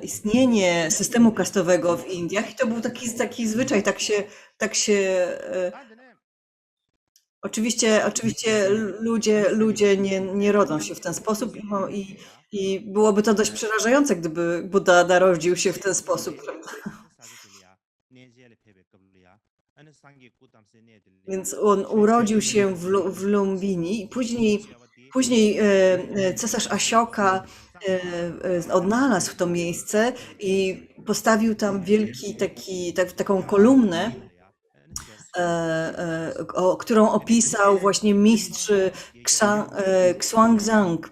istnienie systemu kastowego w Indiach i to był taki zwyczaj, Oczywiście ludzie nie rodzą się w ten sposób i byłoby to dość przerażające, gdyby Buddha narodził się w ten sposób, prawda? Więc on urodził się w Lumbini i później cesarz Ashoka odnalazł to miejsce i postawił tam taką kolumnę, którą opisał właśnie mistrz Xuanzang.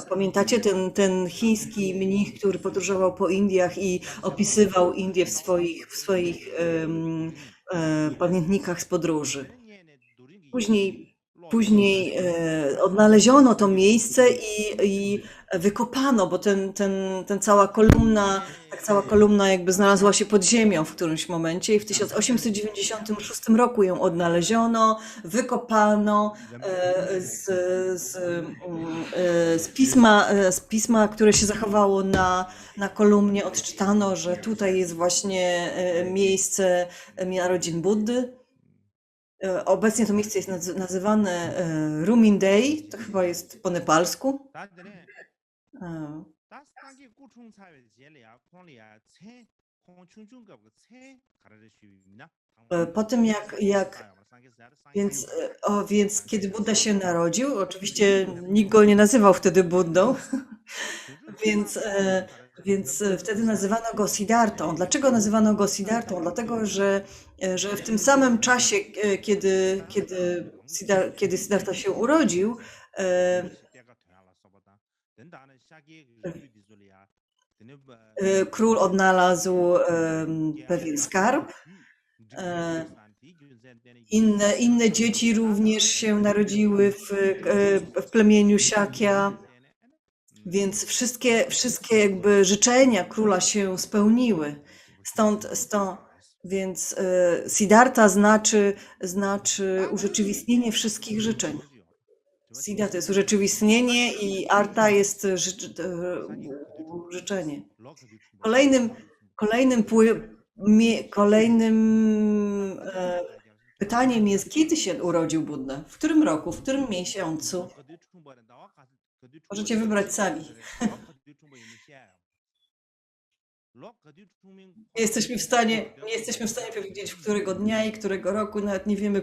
Pamiętacie ten chiński mnich, który podróżował po Indiach i opisywał Indie w swoich pamiętnikach z podróży. Później odnaleziono to miejsce i wykopano, bo cała kolumna jakby znalazła się pod ziemią w którymś momencie i w 1896 roku ją odnaleziono, wykopano z pisma, które się zachowało na kolumnie, odczytano, że tutaj jest właśnie miejsce narodzin Buddy. Obecnie to miejsce jest nazywane Rumindei, to chyba jest po nepalsku. Po tym więc kiedy Buddha się narodził, oczywiście nikt go nie nazywał wtedy Buddą, więc wtedy nazywano go Siddhartą. Dlaczego nazywano go Siddhartą? Dlatego, że w tym samym czasie, kiedy Siddhartha się urodził, król odnalazł pewien skarb E, inne dzieci również się narodziły w plemieniu Siakia, więc wszystkie jakby życzenia króla się spełniły. Więc Siddhartha znaczy urzeczywistnienie wszystkich życzeń. Siddha to jest urzeczywistnienie i Artha jest życzenie. Kolejnym pytaniem jest, kiedy się urodził Buddha? W którym roku, w którym miesiącu? Możecie wybrać sami. Nie jesteśmy w stanie powiedzieć, w którego dnia i którego roku, nawet nie wiemy,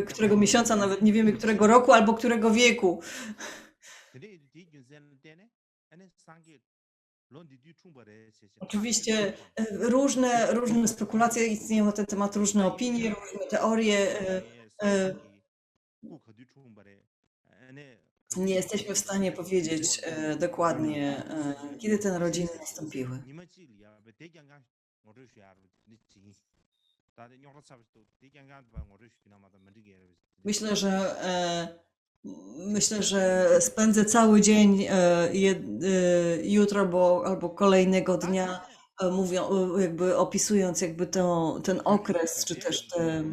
którego miesiąca, nawet nie wiemy, którego roku albo którego wieku. Oczywiście różne spekulacje istnieją na ten temat, różne opinie, różne teorie. Nie jesteśmy w stanie powiedzieć dokładnie, kiedy te narodziny nastąpiły. Myślę, że spędzę cały dzień jutro albo kolejnego dnia jakby opisując jakby ten okres, czy też te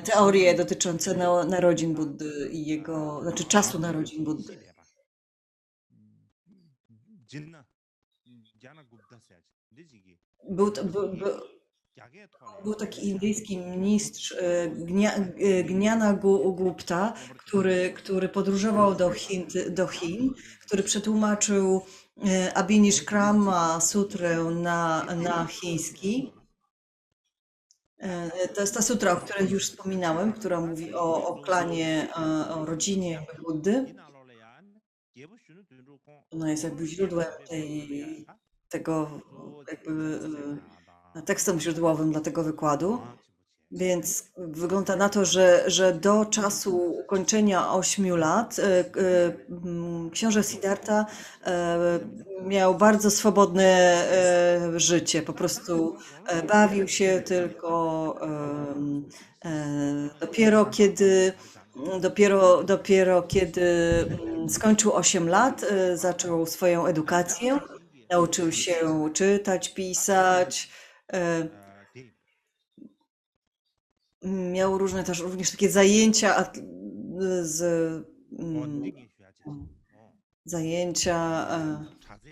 teorie dotyczące narodzin Buddy i znaczy czasu narodzin Buddy. Był taki indyjski mistrz Gnana Gupta, który podróżował do Chin, który przetłumaczył Abhinishkrama sutrę na chiński. To jest ta sutra, o której już wspominałem, która mówi o klanie, o rodzinie Buddy. Ona jest jakby źródłem tego jakby tekstem źródłowym dla tego wykładu. Więc wygląda na to, że do czasu ukończenia 8 lat książę Siddhartha miał bardzo swobodne życie. Po prostu bawił się tylko dopiero kiedy skończył 8 lat, zaczął swoją edukację. Nauczył się czytać, pisać. Miał również takie zajęcia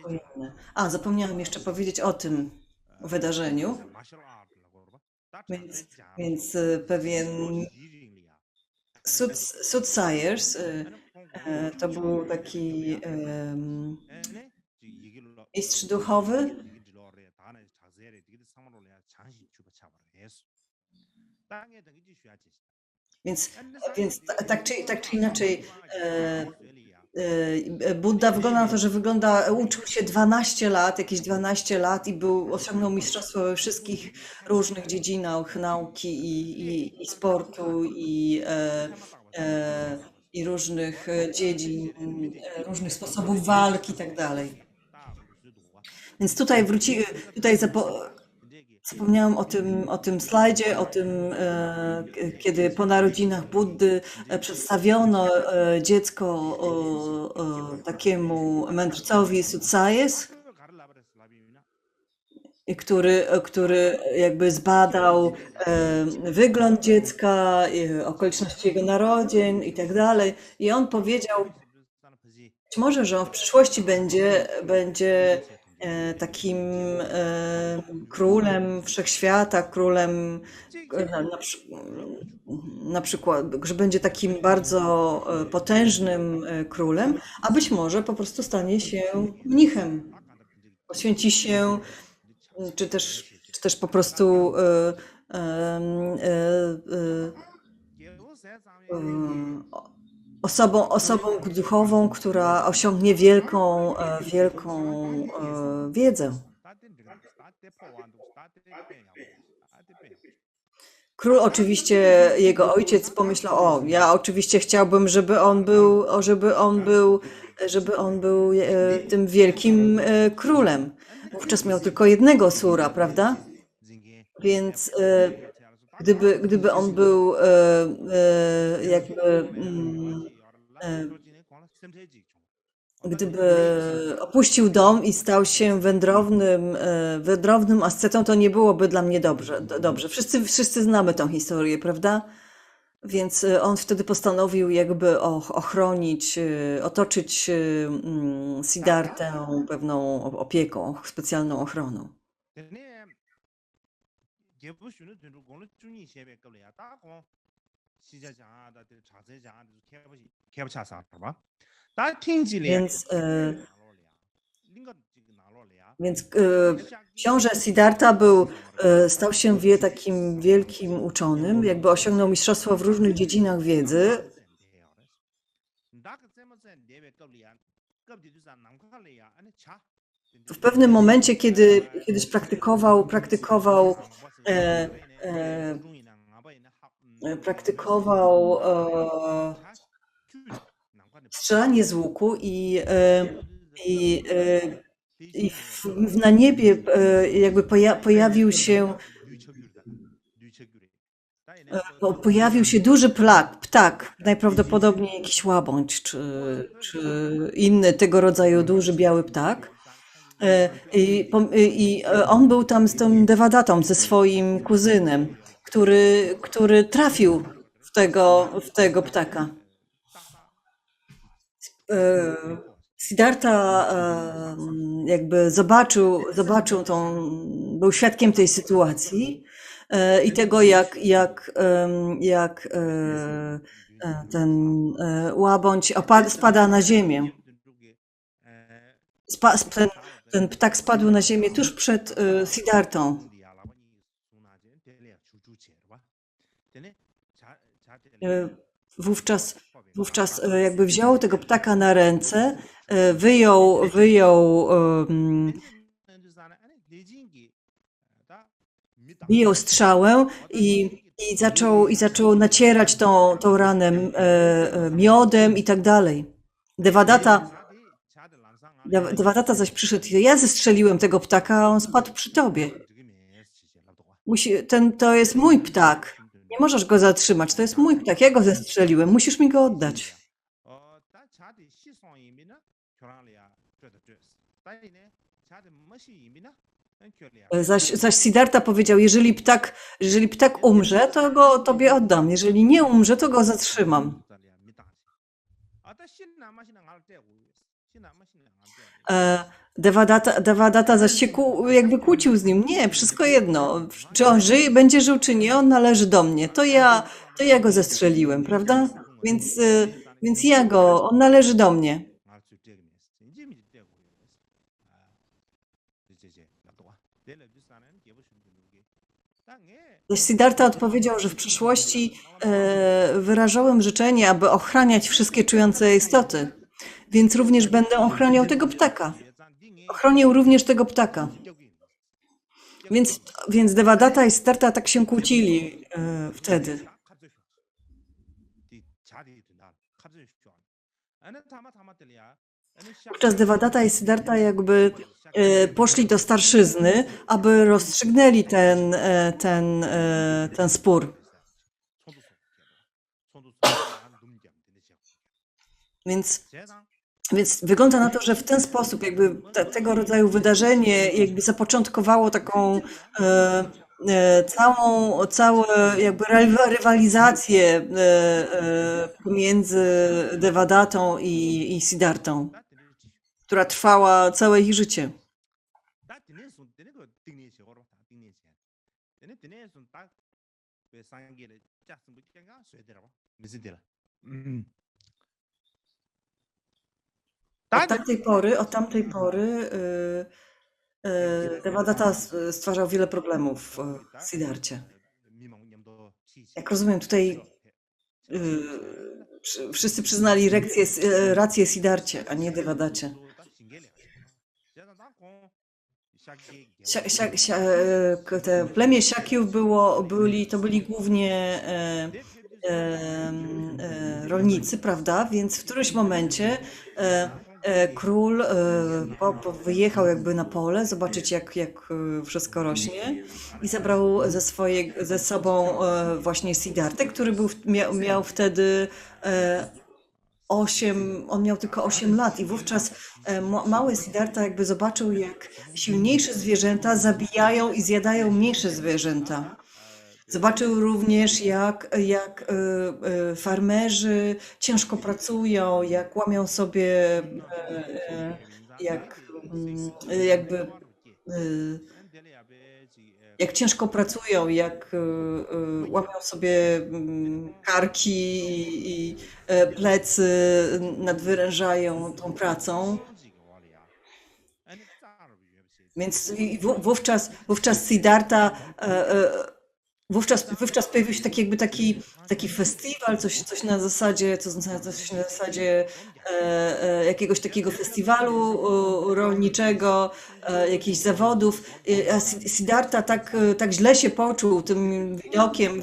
wojenne. Zapomniałam jeszcze powiedzieć o tym wydarzeniu. Więc pewien Soothsayers to był taki mistrz duchowy. Więc tak czy inaczej Buddha wygląda na to, że uczył się 12 lat, jakieś 12 lat i osiągnął mistrzostwo we wszystkich różnych dziedzinach nauki i sportu i różnych dziedzin, różnych sposobów walki i tak dalej. Więc tutaj zapomniałam o tym slajdzie, kiedy po narodzinach Buddy przedstawiono dziecko takiemu mędrcowi Soothsayers, który jakby zbadał wygląd dziecka, okoliczności jego narodzin i tak dalej. I on powiedział, być może, że on w przyszłości będzie takim królem wszechświata, królem na przykład, że będzie takim bardzo potężnym królem, a być może po prostu stanie się mnichem. Poświęci się, czy też po prostu osobą duchową, która osiągnie wielką wiedzę. Król oczywiście, jego ojciec pomyślał, ja oczywiście chciałbym, żeby on był tym wielkim królem. Wówczas miał tylko jednego sura, prawda? Więc gdyby on był jakby e, gdyby opuścił dom i stał się wędrownym ascetą, to nie byłoby dla mnie dobrze. Wszyscy znamy tą historię, prawda? Więc on wtedy postanowił jakby ochronić, otoczyć Siddhartę pewną opieką, specjalną ochroną. Więc książę Siddhartha stał się takim wielkim uczonym, jakby osiągnął mistrzostwo w różnych dziedzinach wiedzy. W pewnym momencie, kiedyś praktykował strzelanie z łuku i na niebie jakby pojawił się duży ptak, najprawdopodobniej jakiś łabędź czy inny tego rodzaju duży biały ptak. I on był tam z tym Devadatą, ze swoim kuzynem, który trafił w tego ptaka. Siddhartha jakby był świadkiem tej sytuacji i tego, jak ten łabędź spada na ziemię. Ten ptak spadł na ziemię tuż przed Siddhartą. Wówczas jakby wziął tego ptaka na ręce, wyjął strzałę i zaczął nacierać tą ranę miodem i tak dalej. Devadatta zaś przyszedł i ja zestrzeliłem tego ptaka, a on spadł przy tobie. To jest mój ptak. Nie możesz go zatrzymać, to jest mój ptak. Ja go zestrzeliłem, musisz mi go oddać. Zaś Siddhartha powiedział, jeżeli ptak umrze, to go tobie oddam. Jeżeli nie umrze, to go zatrzymam. Devadatta zaś się jakby kłócił z nim. Nie, wszystko jedno. Czy on będzie żył, czy nie, on należy do mnie. To ja go zestrzeliłem, prawda? Więc on należy do mnie. Siddhartha odpowiedział, że w przeszłości wyrażałem życzenie, aby ochraniać wszystkie czujące istoty. Więc również będę ochraniał tego ptaka. Ochronił również tego ptaka. Więc Devadatta i Siddhartha tak się kłócili wtedy. Wówczas Devadatta i Siddhartha jakby poszli do starszyzny, aby rozstrzygnęli ten spór. Więc wygląda na to, że w ten sposób jakby tego rodzaju wydarzenie jakby zapoczątkowało taką całą jakby rywalizację pomiędzy Devadattą i Siddhartą, która trwała całe ich życie. Od tamtej pory Devadatta stwarzał wiele problemów w Siddharcie. Jak rozumiem, tutaj wszyscy przyznali rację Siddharcie, a nie Devadacie. Plemię Siakiów to byli głównie rolnicy, prawda? Więc w którymś momencie król wyjechał jakby na pole, zobaczyć jak wszystko rośnie i zabrał ze sobą właśnie Siddhartę, który miał wtedy 8, on miał tylko 8 lat i wówczas mały Siddhartha jakby zobaczył, jak silniejsze zwierzęta zabijają i zjadają mniejsze zwierzęta. Zobaczył również, jak farmerzy ciężko pracują, jak łamią sobie, jak jakby jak ciężko pracują, jak łamią sobie karki i plecy, nadwyrężają tą pracą. Więc wówczas Siddhartha, wówczas pojawił się taki festiwal, coś na zasadzie jakiegoś takiego festiwalu rolniczego, jakichś zawodów. A Siddhartha tak źle się poczuł tym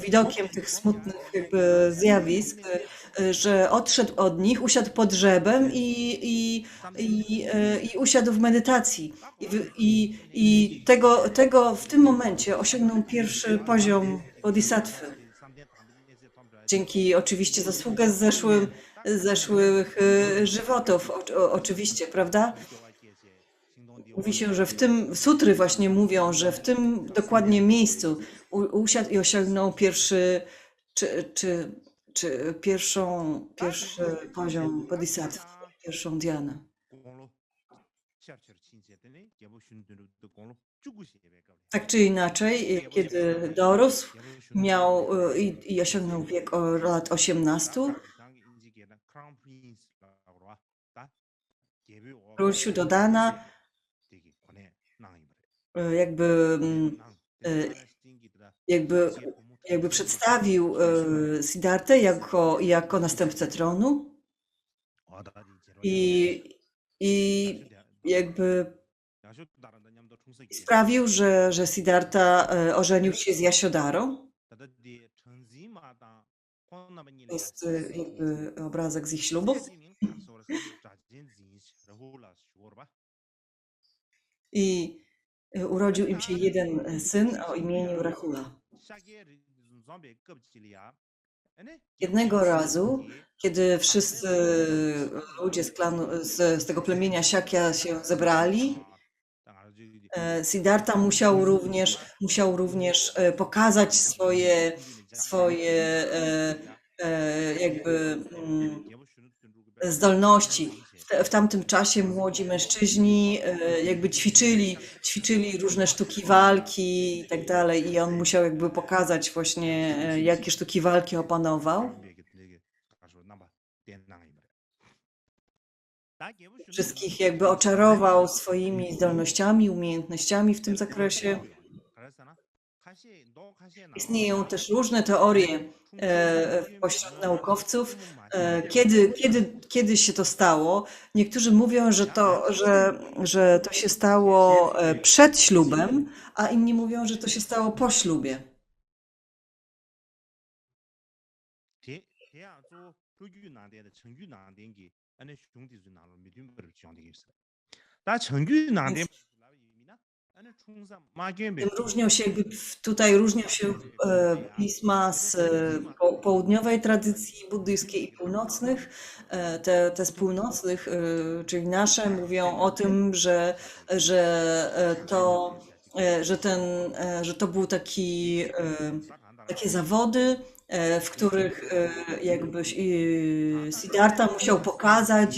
widokiem tych smutnych jakby zjawisk, że odszedł od nich, usiadł pod drzewem i usiadł w medytacji. I w tym momencie osiągnął pierwszy poziom bodhisattwy. Dzięki oczywiście zasługę zeszłych żywotów, oczywiście, prawda? Mówi się, że sutry właśnie mówią, że w tym dokładnie miejscu usiadł i osiągnął pierwszy poziom bodhisattwy, pierwszą dhyanę. Tak czy inaczej, kiedy dorósł, miał i osiągnął wiek lat 18, król Suddhodana jakby przedstawił Siddhartę jako następcę tronu i jakby sprawił, że Siddhartha ożenił się z Jashodarą. To jest jakby obrazek z ich ślubu. I urodził im się jeden syn o imieniu Rahula. Jednego razu, kiedy wszyscy ludzie z tego plemienia Shakya się zebrali, Siddhartha musiał również pokazać swoje jakby zdolności. W tamtym czasie młodzi mężczyźni jakby ćwiczyli różne sztuki walki i tak dalej i on musiał jakby pokazać właśnie, jakie sztuki walki opanował. Wszystkich jakby oczarował swoimi zdolnościami, umiejętnościami w tym zakresie. Istnieją też różne teorie pośród naukowców, kiedy się to stało. Niektórzy mówią, że to się stało przed ślubem, a inni mówią, że to się stało po ślubie. Różnią się pisma z południowej tradycji buddyjskiej i północnych. Te z północnych, czyli nasze, mówią o tym, że to były takie zawody, w których jakby Siddhartha musiał pokazać,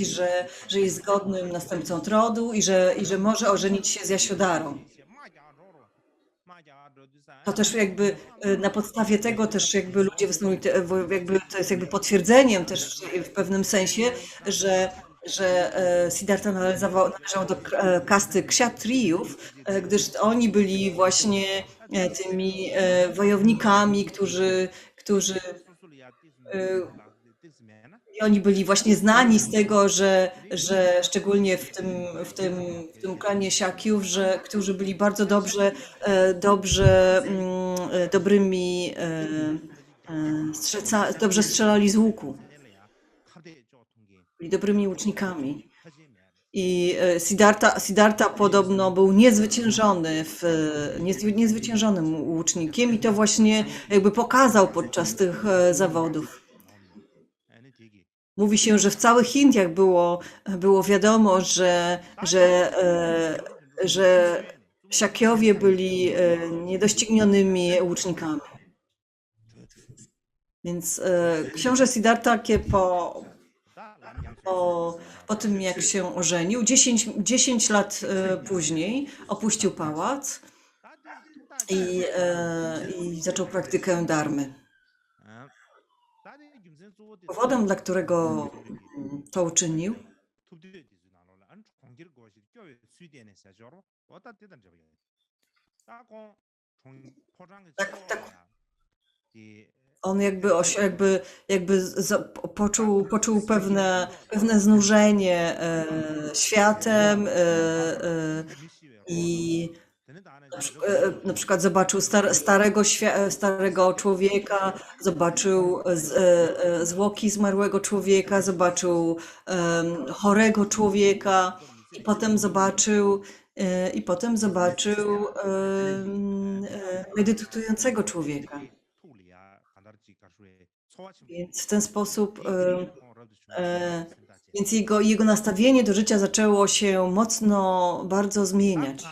że jest godnym następcą tronu i że może ożenić się z Jashodarą. To też jakby na podstawie tego też jakby ludzie wysnuli, to jest jakby potwierdzeniem też w pewnym sensie, że Siddhartha należał do kasty kshatriyów, gdyż oni byli właśnie tymi wojownikami, którzy i oni byli właśnie znani z tego, że szczególnie w tym klanie Shakyów, którzy byli bardzo dobrymi dobrze strzelali z łuku. Byli dobrymi łucznikami. I Siddhartha podobno był niezwyciężonym łucznikiem i to właśnie jakby pokazał podczas tych zawodów. Mówi się, że w całych Indiach było wiadomo, że Siakiowie byli niedoścignionymi łucznikami. Więc książę Siddhartha po tym, jak się ożenił, 10 lat później opuścił pałac i zaczął praktykę dharmy. Powodem, dla którego to uczynił, on poczuł pewne znużenie światem i na przykład zobaczył starego człowieka, zobaczył zwłoki zmarłego człowieka, zobaczył chorego człowieka i potem zobaczył medytującego człowieka. Więc w ten sposób więc jego nastawienie do życia zaczęło się bardzo zmieniać.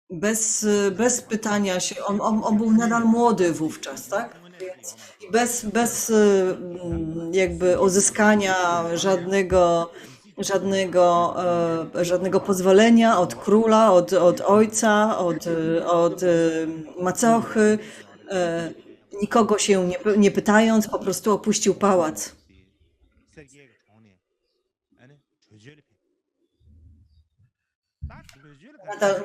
Bez pytania się, on był nadal młody wówczas, tak? Więc bez jakby uzyskania żadnego pozwolenia od króla, od ojca, od macochy, nikogo się nie pytając, po prostu opuścił pałac.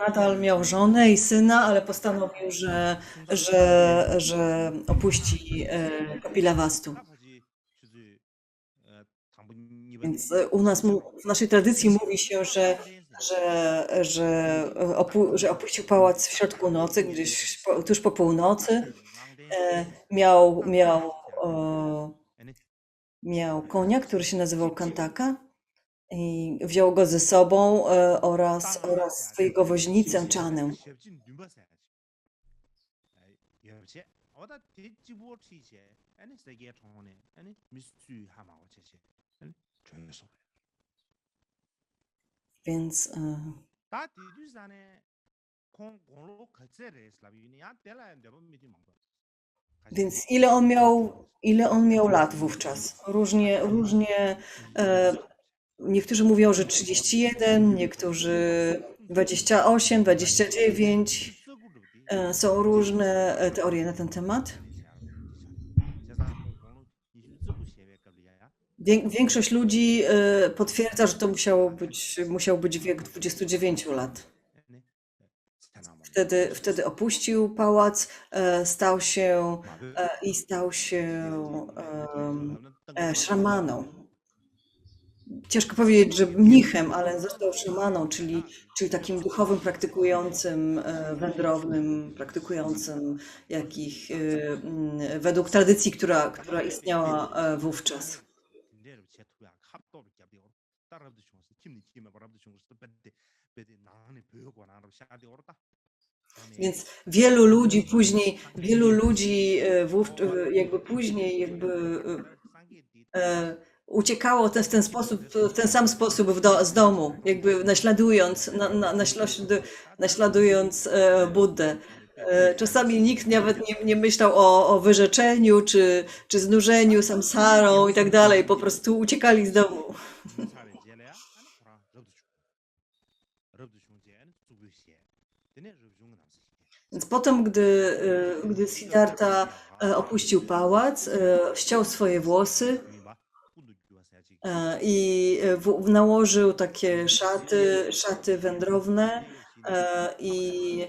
Nadal miał żonę i syna, ale postanowił, że opuści Kapilavastu. Więc w naszej tradycji mówi się, że opuścił pałac w środku nocy, gdzieś tuż po północy. Miał konia, który się nazywał Kantaka i wziął go ze sobą oraz swojego woźnicę Czanę. Więc ile on miał lat wówczas? Różnie niektórzy mówią, że 31, niektórzy 28, 29. Są różne teorie na ten temat. Większość ludzi potwierdza, że to musiał być wiek 29 lat. Wtedy opuścił pałac, stał się szamaną. Ciężko powiedzieć, że mnichem, ale został szamaną, czyli takim duchowym praktykującym, wędrownym, praktykującym jakich według tradycji, która istniała wówczas. Więc wielu ludzi uciekało w ten sam sposób z domu, jakby naśladując Buddę. Czasami nikt nawet nie myślał o wyrzeczeniu, czy znużeniu samsarą i tak dalej, po prostu uciekali z domu. Więc potem, gdy Siddhartha opuścił pałac, ściął swoje włosy i nałożył takie szaty wędrowne i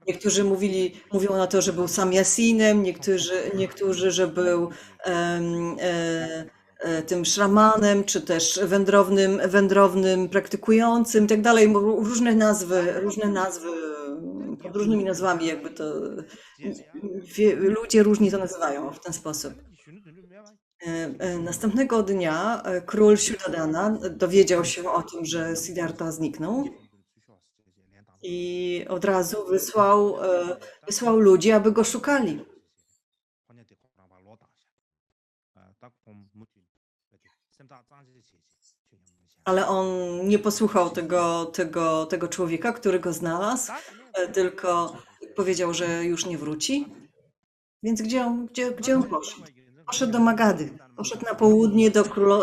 niektórzy mówią na to, że był samiasinem, niektórzy, że był tym szamanem, czy też wędrownym praktykującym i tak dalej. Różne nazwy, pod różnymi nazwami jakby to ludzie różnie to nazywają w ten sposób. Następnego dnia król Siudadana dowiedział się o tym, że Siddhartha zniknął i od razu wysłał ludzi, aby go szukali. Ale on nie posłuchał tego człowieka, który go znalazł, tylko powiedział, że już nie wróci. Więc gdzie on poszedł? Poszedł do Magady. Poszedł na południe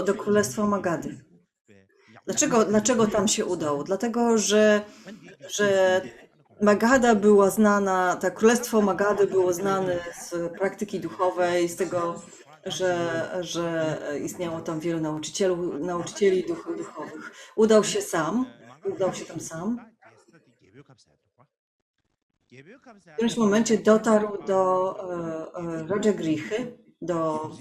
do królestwa Magady. Dlaczego tam się udał? Dlatego, że Magada była znana, to królestwo Magady było znane z praktyki duchowej, z tego, że istniało tam wielu nauczycieli duchowych. Udał się tam sam. W którymś momencie dotarł do Rajagrihy, do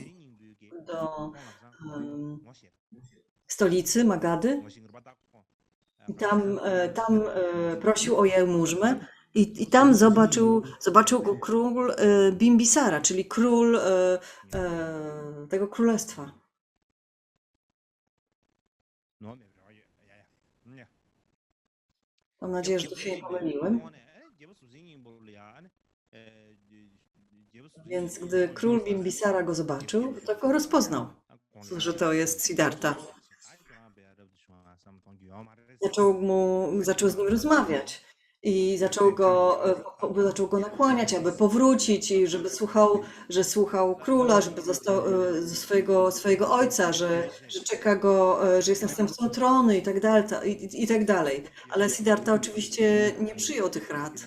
stolicy Magady. I tam prosił o jałmużnę i tam zobaczył go król Bimbisara, czyli król tego królestwa. Mam nadzieję, że tu się nie pomyliłem. Więc gdy król Bimbisara go zobaczył, to go rozpoznał, że to jest Siddhartha. Zaczął z nim rozmawiać i zaczął go nakłaniać, aby powrócić i żeby słuchał króla, żeby został swojego ojca, że czeka go, że jest następcą tronu i tak dalej. Ale Siddhartha oczywiście nie przyjął tych rad.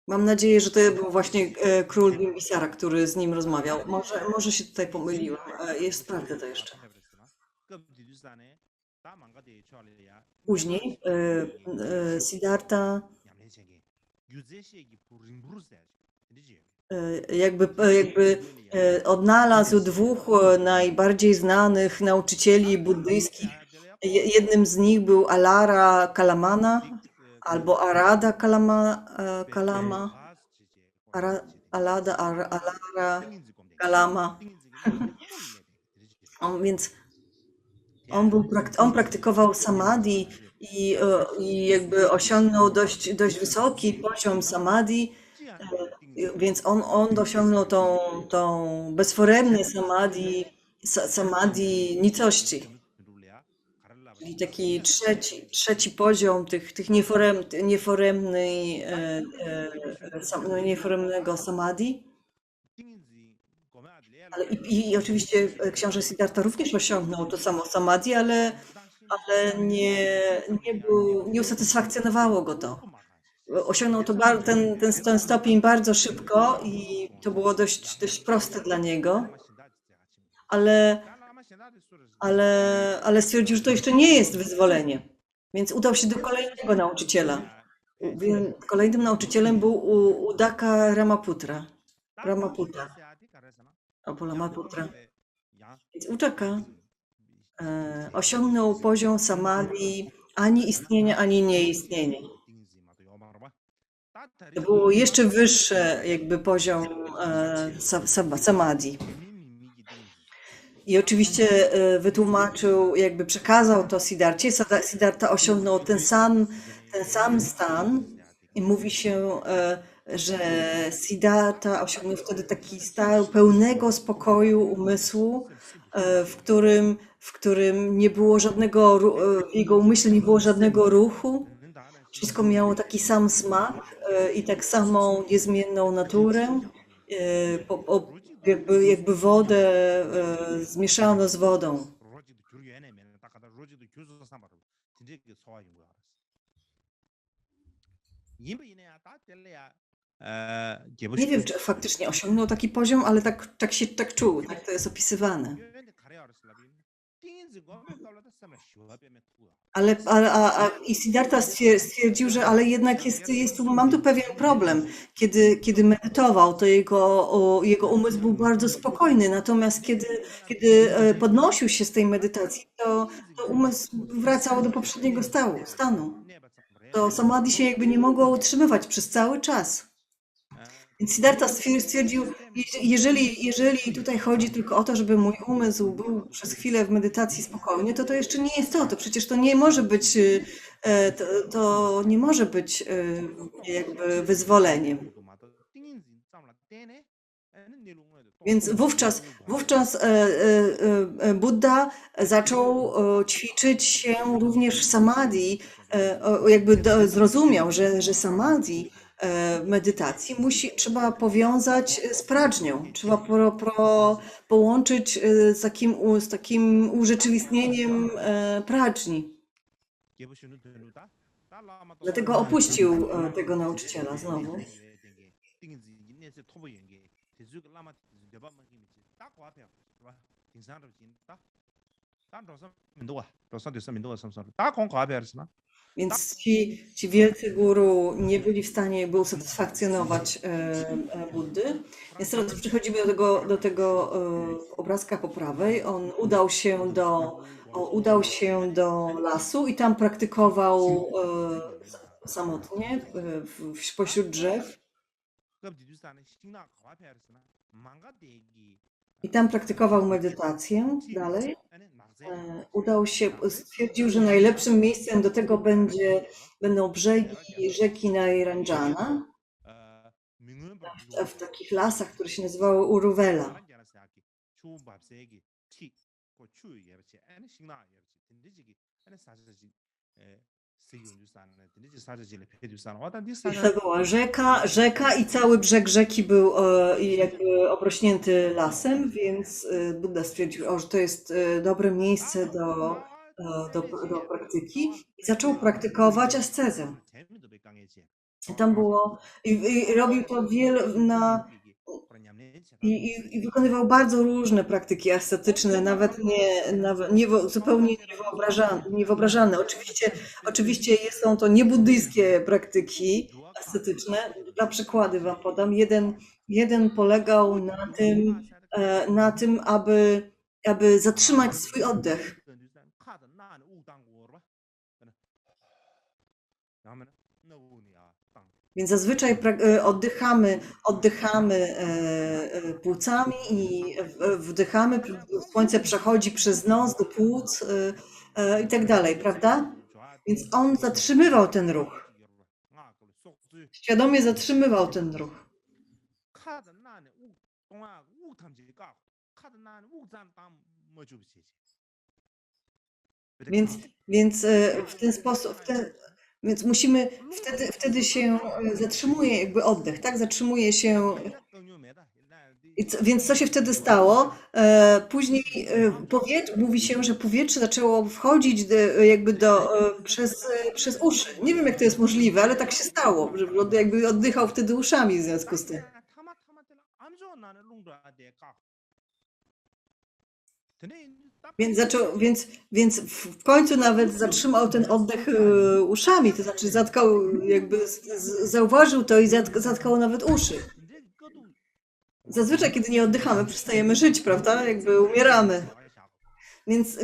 Mam nadzieję, że to był właśnie król Bimbisara, który z nim rozmawiał. Może się tutaj pomyliłem. Sprawdzę to jeszcze. Później Siddhartha odnalazł dwóch najbardziej znanych nauczycieli buddyjskich. Jednym z nich był Alara Kalamana albo Arada Kalama. Alara Kalama. On praktykował samadhi i jakby osiągnął dość wysoki poziom samadhi, więc on osiągnął tą bezforemne samadhi nicości. Czyli taki trzeci poziom tych nieforemnego samadhi. I oczywiście książę Siddhartha również osiągnął to samo samadhi, ale nie usatysfakcjonowało go to. Osiągnął ten stopień bardzo szybko i to było dość proste dla niego, ale stwierdził, że to jeszcze nie jest wyzwolenie. Więc udał się do kolejnego nauczyciela. Kolejnym nauczycielem był Udaka Ramaputra. Więc Udaka osiągnął poziom samadhi ani istnienia, ani nieistnienia. To był jeszcze wyższy jakby poziom samadhi. I oczywiście wytłumaczył, jakby przekazał to Siddharcie. Siddhartha osiągnął ten sam stan i mówi się, że Siddhartha osiągnął wtedy taki stan pełnego spokoju umysłu, w którym nie było w jego umyśle nie było żadnego ruchu. Wszystko miało taki sam smak i tak samą niezmienną naturę. Jakby wodę zmieszano z wodą. Nie wiem, czy faktycznie osiągnął taki poziom, ale tak czuł, tak to jest opisywane. I Siddhartha stwierdził, że ale jednak mam tu pewien problem. Kiedy medytował, to jego umysł był bardzo spokojny, natomiast kiedy podnosił się z tej medytacji, to umysł wracał do poprzedniego stanu. To samadhi się jakby nie mogło utrzymywać przez cały czas. Więc Siddhartha stwierdził, jeżeli tutaj chodzi tylko o to, żeby mój umysł był przez chwilę w medytacji spokojny, to jeszcze nie jest to. To przecież to nie może być, to nie może być jakby wyzwoleniem. Więc wówczas Buddha zaczął ćwiczyć się również samadhi, jakby zrozumiał, że samadhi medytacji trzeba powiązać z prażnią, trzeba połączyć z takim urzeczywistnieniem prażni. Dlatego opuścił tego nauczyciela znowu. Więc ci wielcy guru nie byli w stanie usatysfakcjonować Buddy. Więc teraz przechodzimy do tego obrazka po prawej. On udał się do lasu i tam praktykował samotnie pośród drzew. I tam praktykował medytację dalej. Stwierdził, że najlepszym miejscem do tego będą brzegi rzeki Nairanjana, w takich lasach, które się nazywały Uruvela. To była rzeka i cały brzeg rzeki był jakby obrośnięty lasem, więc Buddha stwierdził, że to jest dobre miejsce do praktyki i zaczął praktykować ascezę. Tam było i robił to i wykonywał bardzo różne praktyki ascetyczne, nawet zupełnie niewyobrażalne. Oczywiście są to niebuddyjskie praktyki ascetyczne. Dla przykładu wam podam. Jeden polegał na tym, aby zatrzymać swój oddech. Więc zazwyczaj oddychamy płucami i wdychamy, słońce przechodzi przez nos do płuc i tak dalej, prawda? Więc on zatrzymywał ten ruch. Świadomie zatrzymywał ten ruch. Więc w ten sposób... Więc wtedy się zatrzymuje jakby oddech, tak? Zatrzymuje się. Więc co się wtedy stało? Później mówi się, że powietrze zaczęło wchodzić jakby przez uszy. Nie wiem, jak to jest możliwe, ale tak się stało, że jakby oddychał wtedy uszami w związku z tym. Więc w końcu nawet zatrzymał ten oddech uszami, to znaczy zauważył to i zatkał nawet uszy. Zazwyczaj, kiedy nie oddychamy, przestajemy żyć, prawda? Jakby umieramy.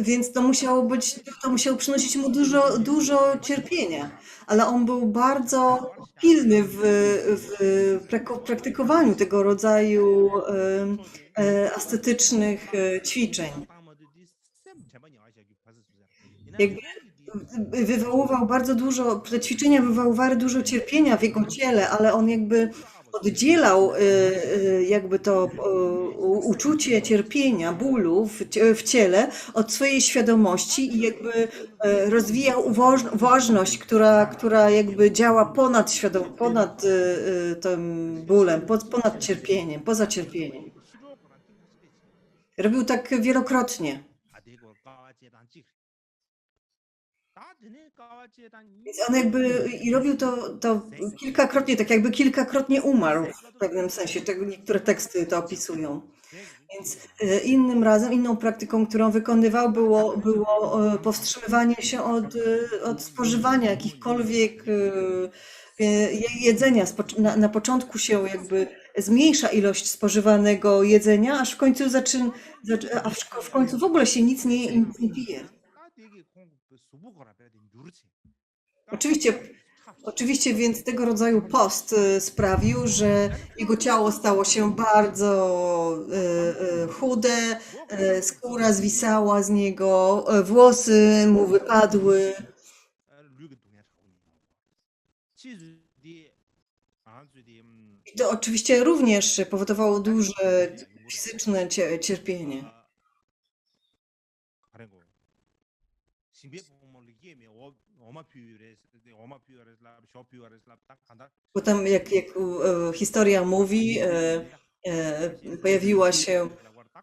Więc to musiało przynosić mu dużo cierpienia. Ale on był bardzo pilny w praktykowaniu tego rodzaju ascetycznych ćwiczeń. Jakby te ćwiczenia wywoływały dużo cierpienia w jego ciele, ale on jakby oddzielał jakby to uczucie cierpienia, bólu w ciele od swojej świadomości i jakby rozwijał uważność, która jakby działa ponad tym bólem, ponad cierpieniem, poza cierpieniem. Robił tak wielokrotnie. Więc on jakby robił to kilkakrotnie, tak jakby kilkakrotnie umarł w pewnym sensie. Niektóre teksty to opisują. Więc innym razem, inną praktyką, którą wykonywał, było powstrzymywanie się od spożywania jakichkolwiek jedzenia. Na początku się jakby zmniejsza ilość spożywanego jedzenia, aż w końcu w końcu w ogóle się nic nie pije. Oczywiście, oczywiście, więc tego rodzaju post sprawił, że jego ciało stało się bardzo chude, skóra zwisała z niego, włosy mu wypadły. I to oczywiście również powodowało duże fizyczne cierpienie. Bo tam, jak historia mówi,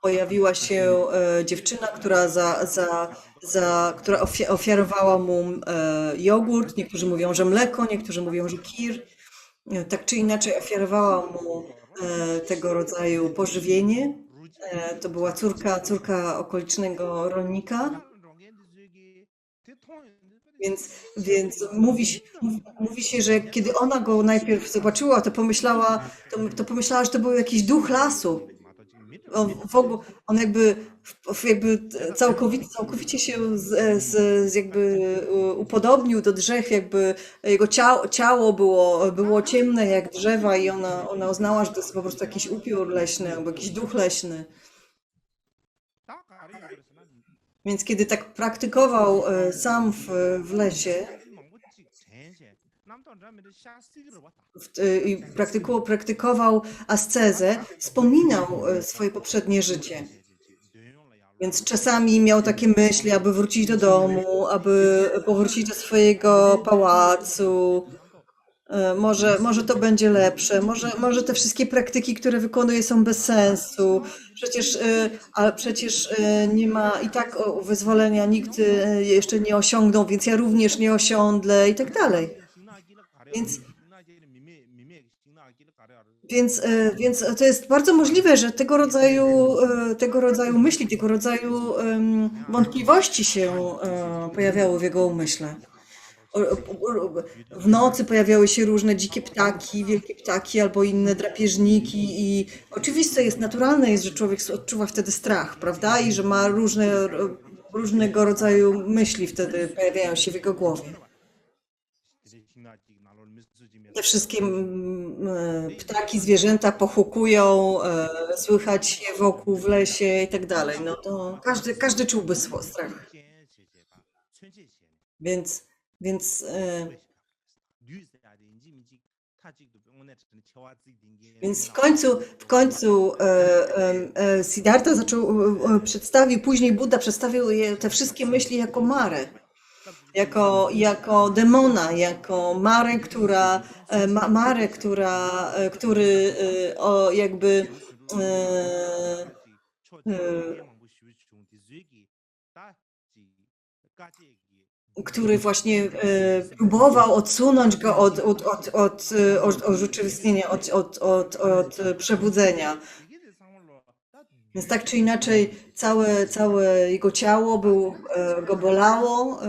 pojawiła się dziewczyna, która ofiarowała mu jogurt. Niektórzy mówią, że mleko, niektórzy mówią, że kir. Tak czy inaczej ofiarowała mu tego rodzaju pożywienie. To była córka okolicznego rolnika. Więc mówi się, że kiedy ona go najpierw zobaczyła, to pomyślała, że to był jakiś duch lasu. On jakby całkowicie się jakby upodobnił do drzew, jakby jego ciało było ciemne jak drzewa i ona uznała, że to jest po prostu jakiś upiór leśny albo jakiś duch leśny. Więc kiedy tak praktykował sam w lesie i praktykował ascezę, wspominał swoje poprzednie życie. Więc czasami miał takie myśli, aby wrócić do domu, aby powrócić do swojego pałacu. Może to będzie lepsze, może te wszystkie praktyki, które wykonuje, są bez sensu. Przecież nie ma i tak wyzwolenia, nikt jeszcze nie osiągnął, więc ja również nie osiądlę i tak dalej. Więc to jest bardzo możliwe, że tego rodzaju myśli, tego rodzaju wątpliwości się pojawiały w jego umyśle. W nocy pojawiały się różne dzikie ptaki, wielkie ptaki albo inne drapieżniki i oczywiste jest, naturalne jest, że człowiek odczuwa wtedy strach, prawda? I że ma różnego rodzaju myśli wtedy pojawiają się w jego głowie. Te wszystkie ptaki, zwierzęta pochukują, słychać je wokół w lesie i tak dalej. No to każdy czułby strach. Więc w końcu Siddhartha przedstawił, później Buddha przedstawił te wszystkie myśli jako Marę. Jako demona, jako Marę, który jakby który właśnie próbował odsunąć go od urzeczywistnienia, od przebudzenia. Więc tak czy inaczej całe jego ciało go bolało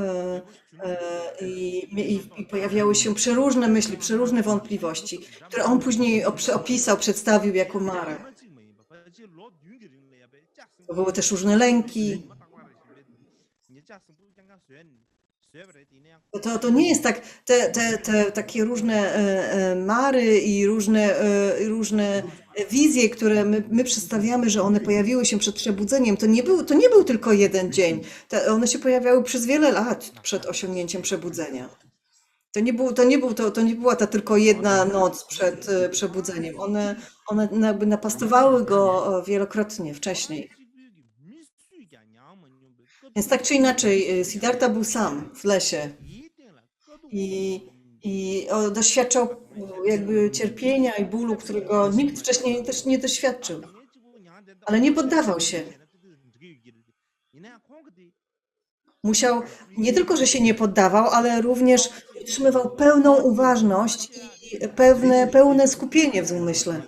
i pojawiały się przeróżne myśli, przeróżne wątpliwości, które on później przedstawił jako Marę. To były też różne lęki. To nie jest tak, takie różne mary i różne wizje, które my przedstawiamy, że one pojawiły się przed przebudzeniem. To nie był tylko jeden dzień. One się pojawiały przez wiele lat przed osiągnięciem przebudzenia. To nie była ta tylko jedna noc przed przebudzeniem. One jakby napastowały go wielokrotnie wcześniej. Więc tak czy inaczej, Siddhartha był sam w lesie i doświadczał jakby cierpienia i bólu, którego nikt wcześniej też nie doświadczył. Ale nie poddawał się. Musiał, nie tylko, że się nie poddawał, ale również utrzymywał pełną uważność i pełne skupienie w umyśle.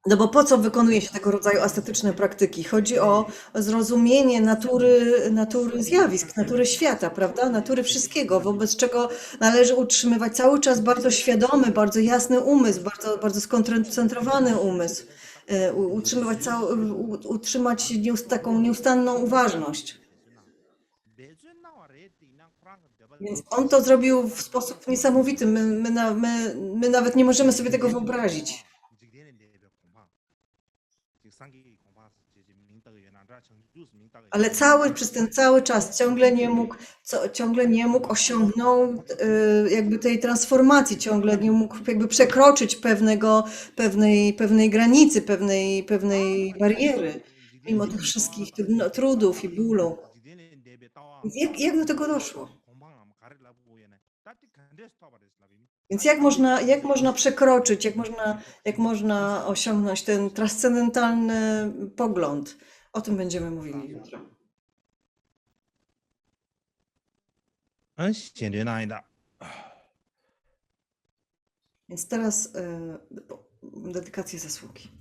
No bo po co wykonuje się tego rodzaju estetyczne praktyki? Chodzi o zrozumienie natury zjawisk, natury świata, prawda? Natury wszystkiego, wobec czego należy utrzymywać cały czas bardzo świadomy, bardzo jasny umysł, bardzo skoncentrowany umysł. Utrzymywać, utrzymać taką nieustanną uważność. Więc on to zrobił w sposób niesamowity. My nawet nie możemy sobie tego wyobrazić. Ale przez ten cały czas ciągle nie mógł osiągnąć jakby tej transformacji, ciągle nie mógł jakby przekroczyć pewnej granicy, pewnej bariery, mimo tych wszystkich trudów i bólu. Więc jak do tego doszło? Więc jak można przekroczyć, jak można osiągnąć ten transcendentalny pogląd? O tym będziemy mówili jutro. 显觉那一的。 Więc teraz dedykacja zasługi.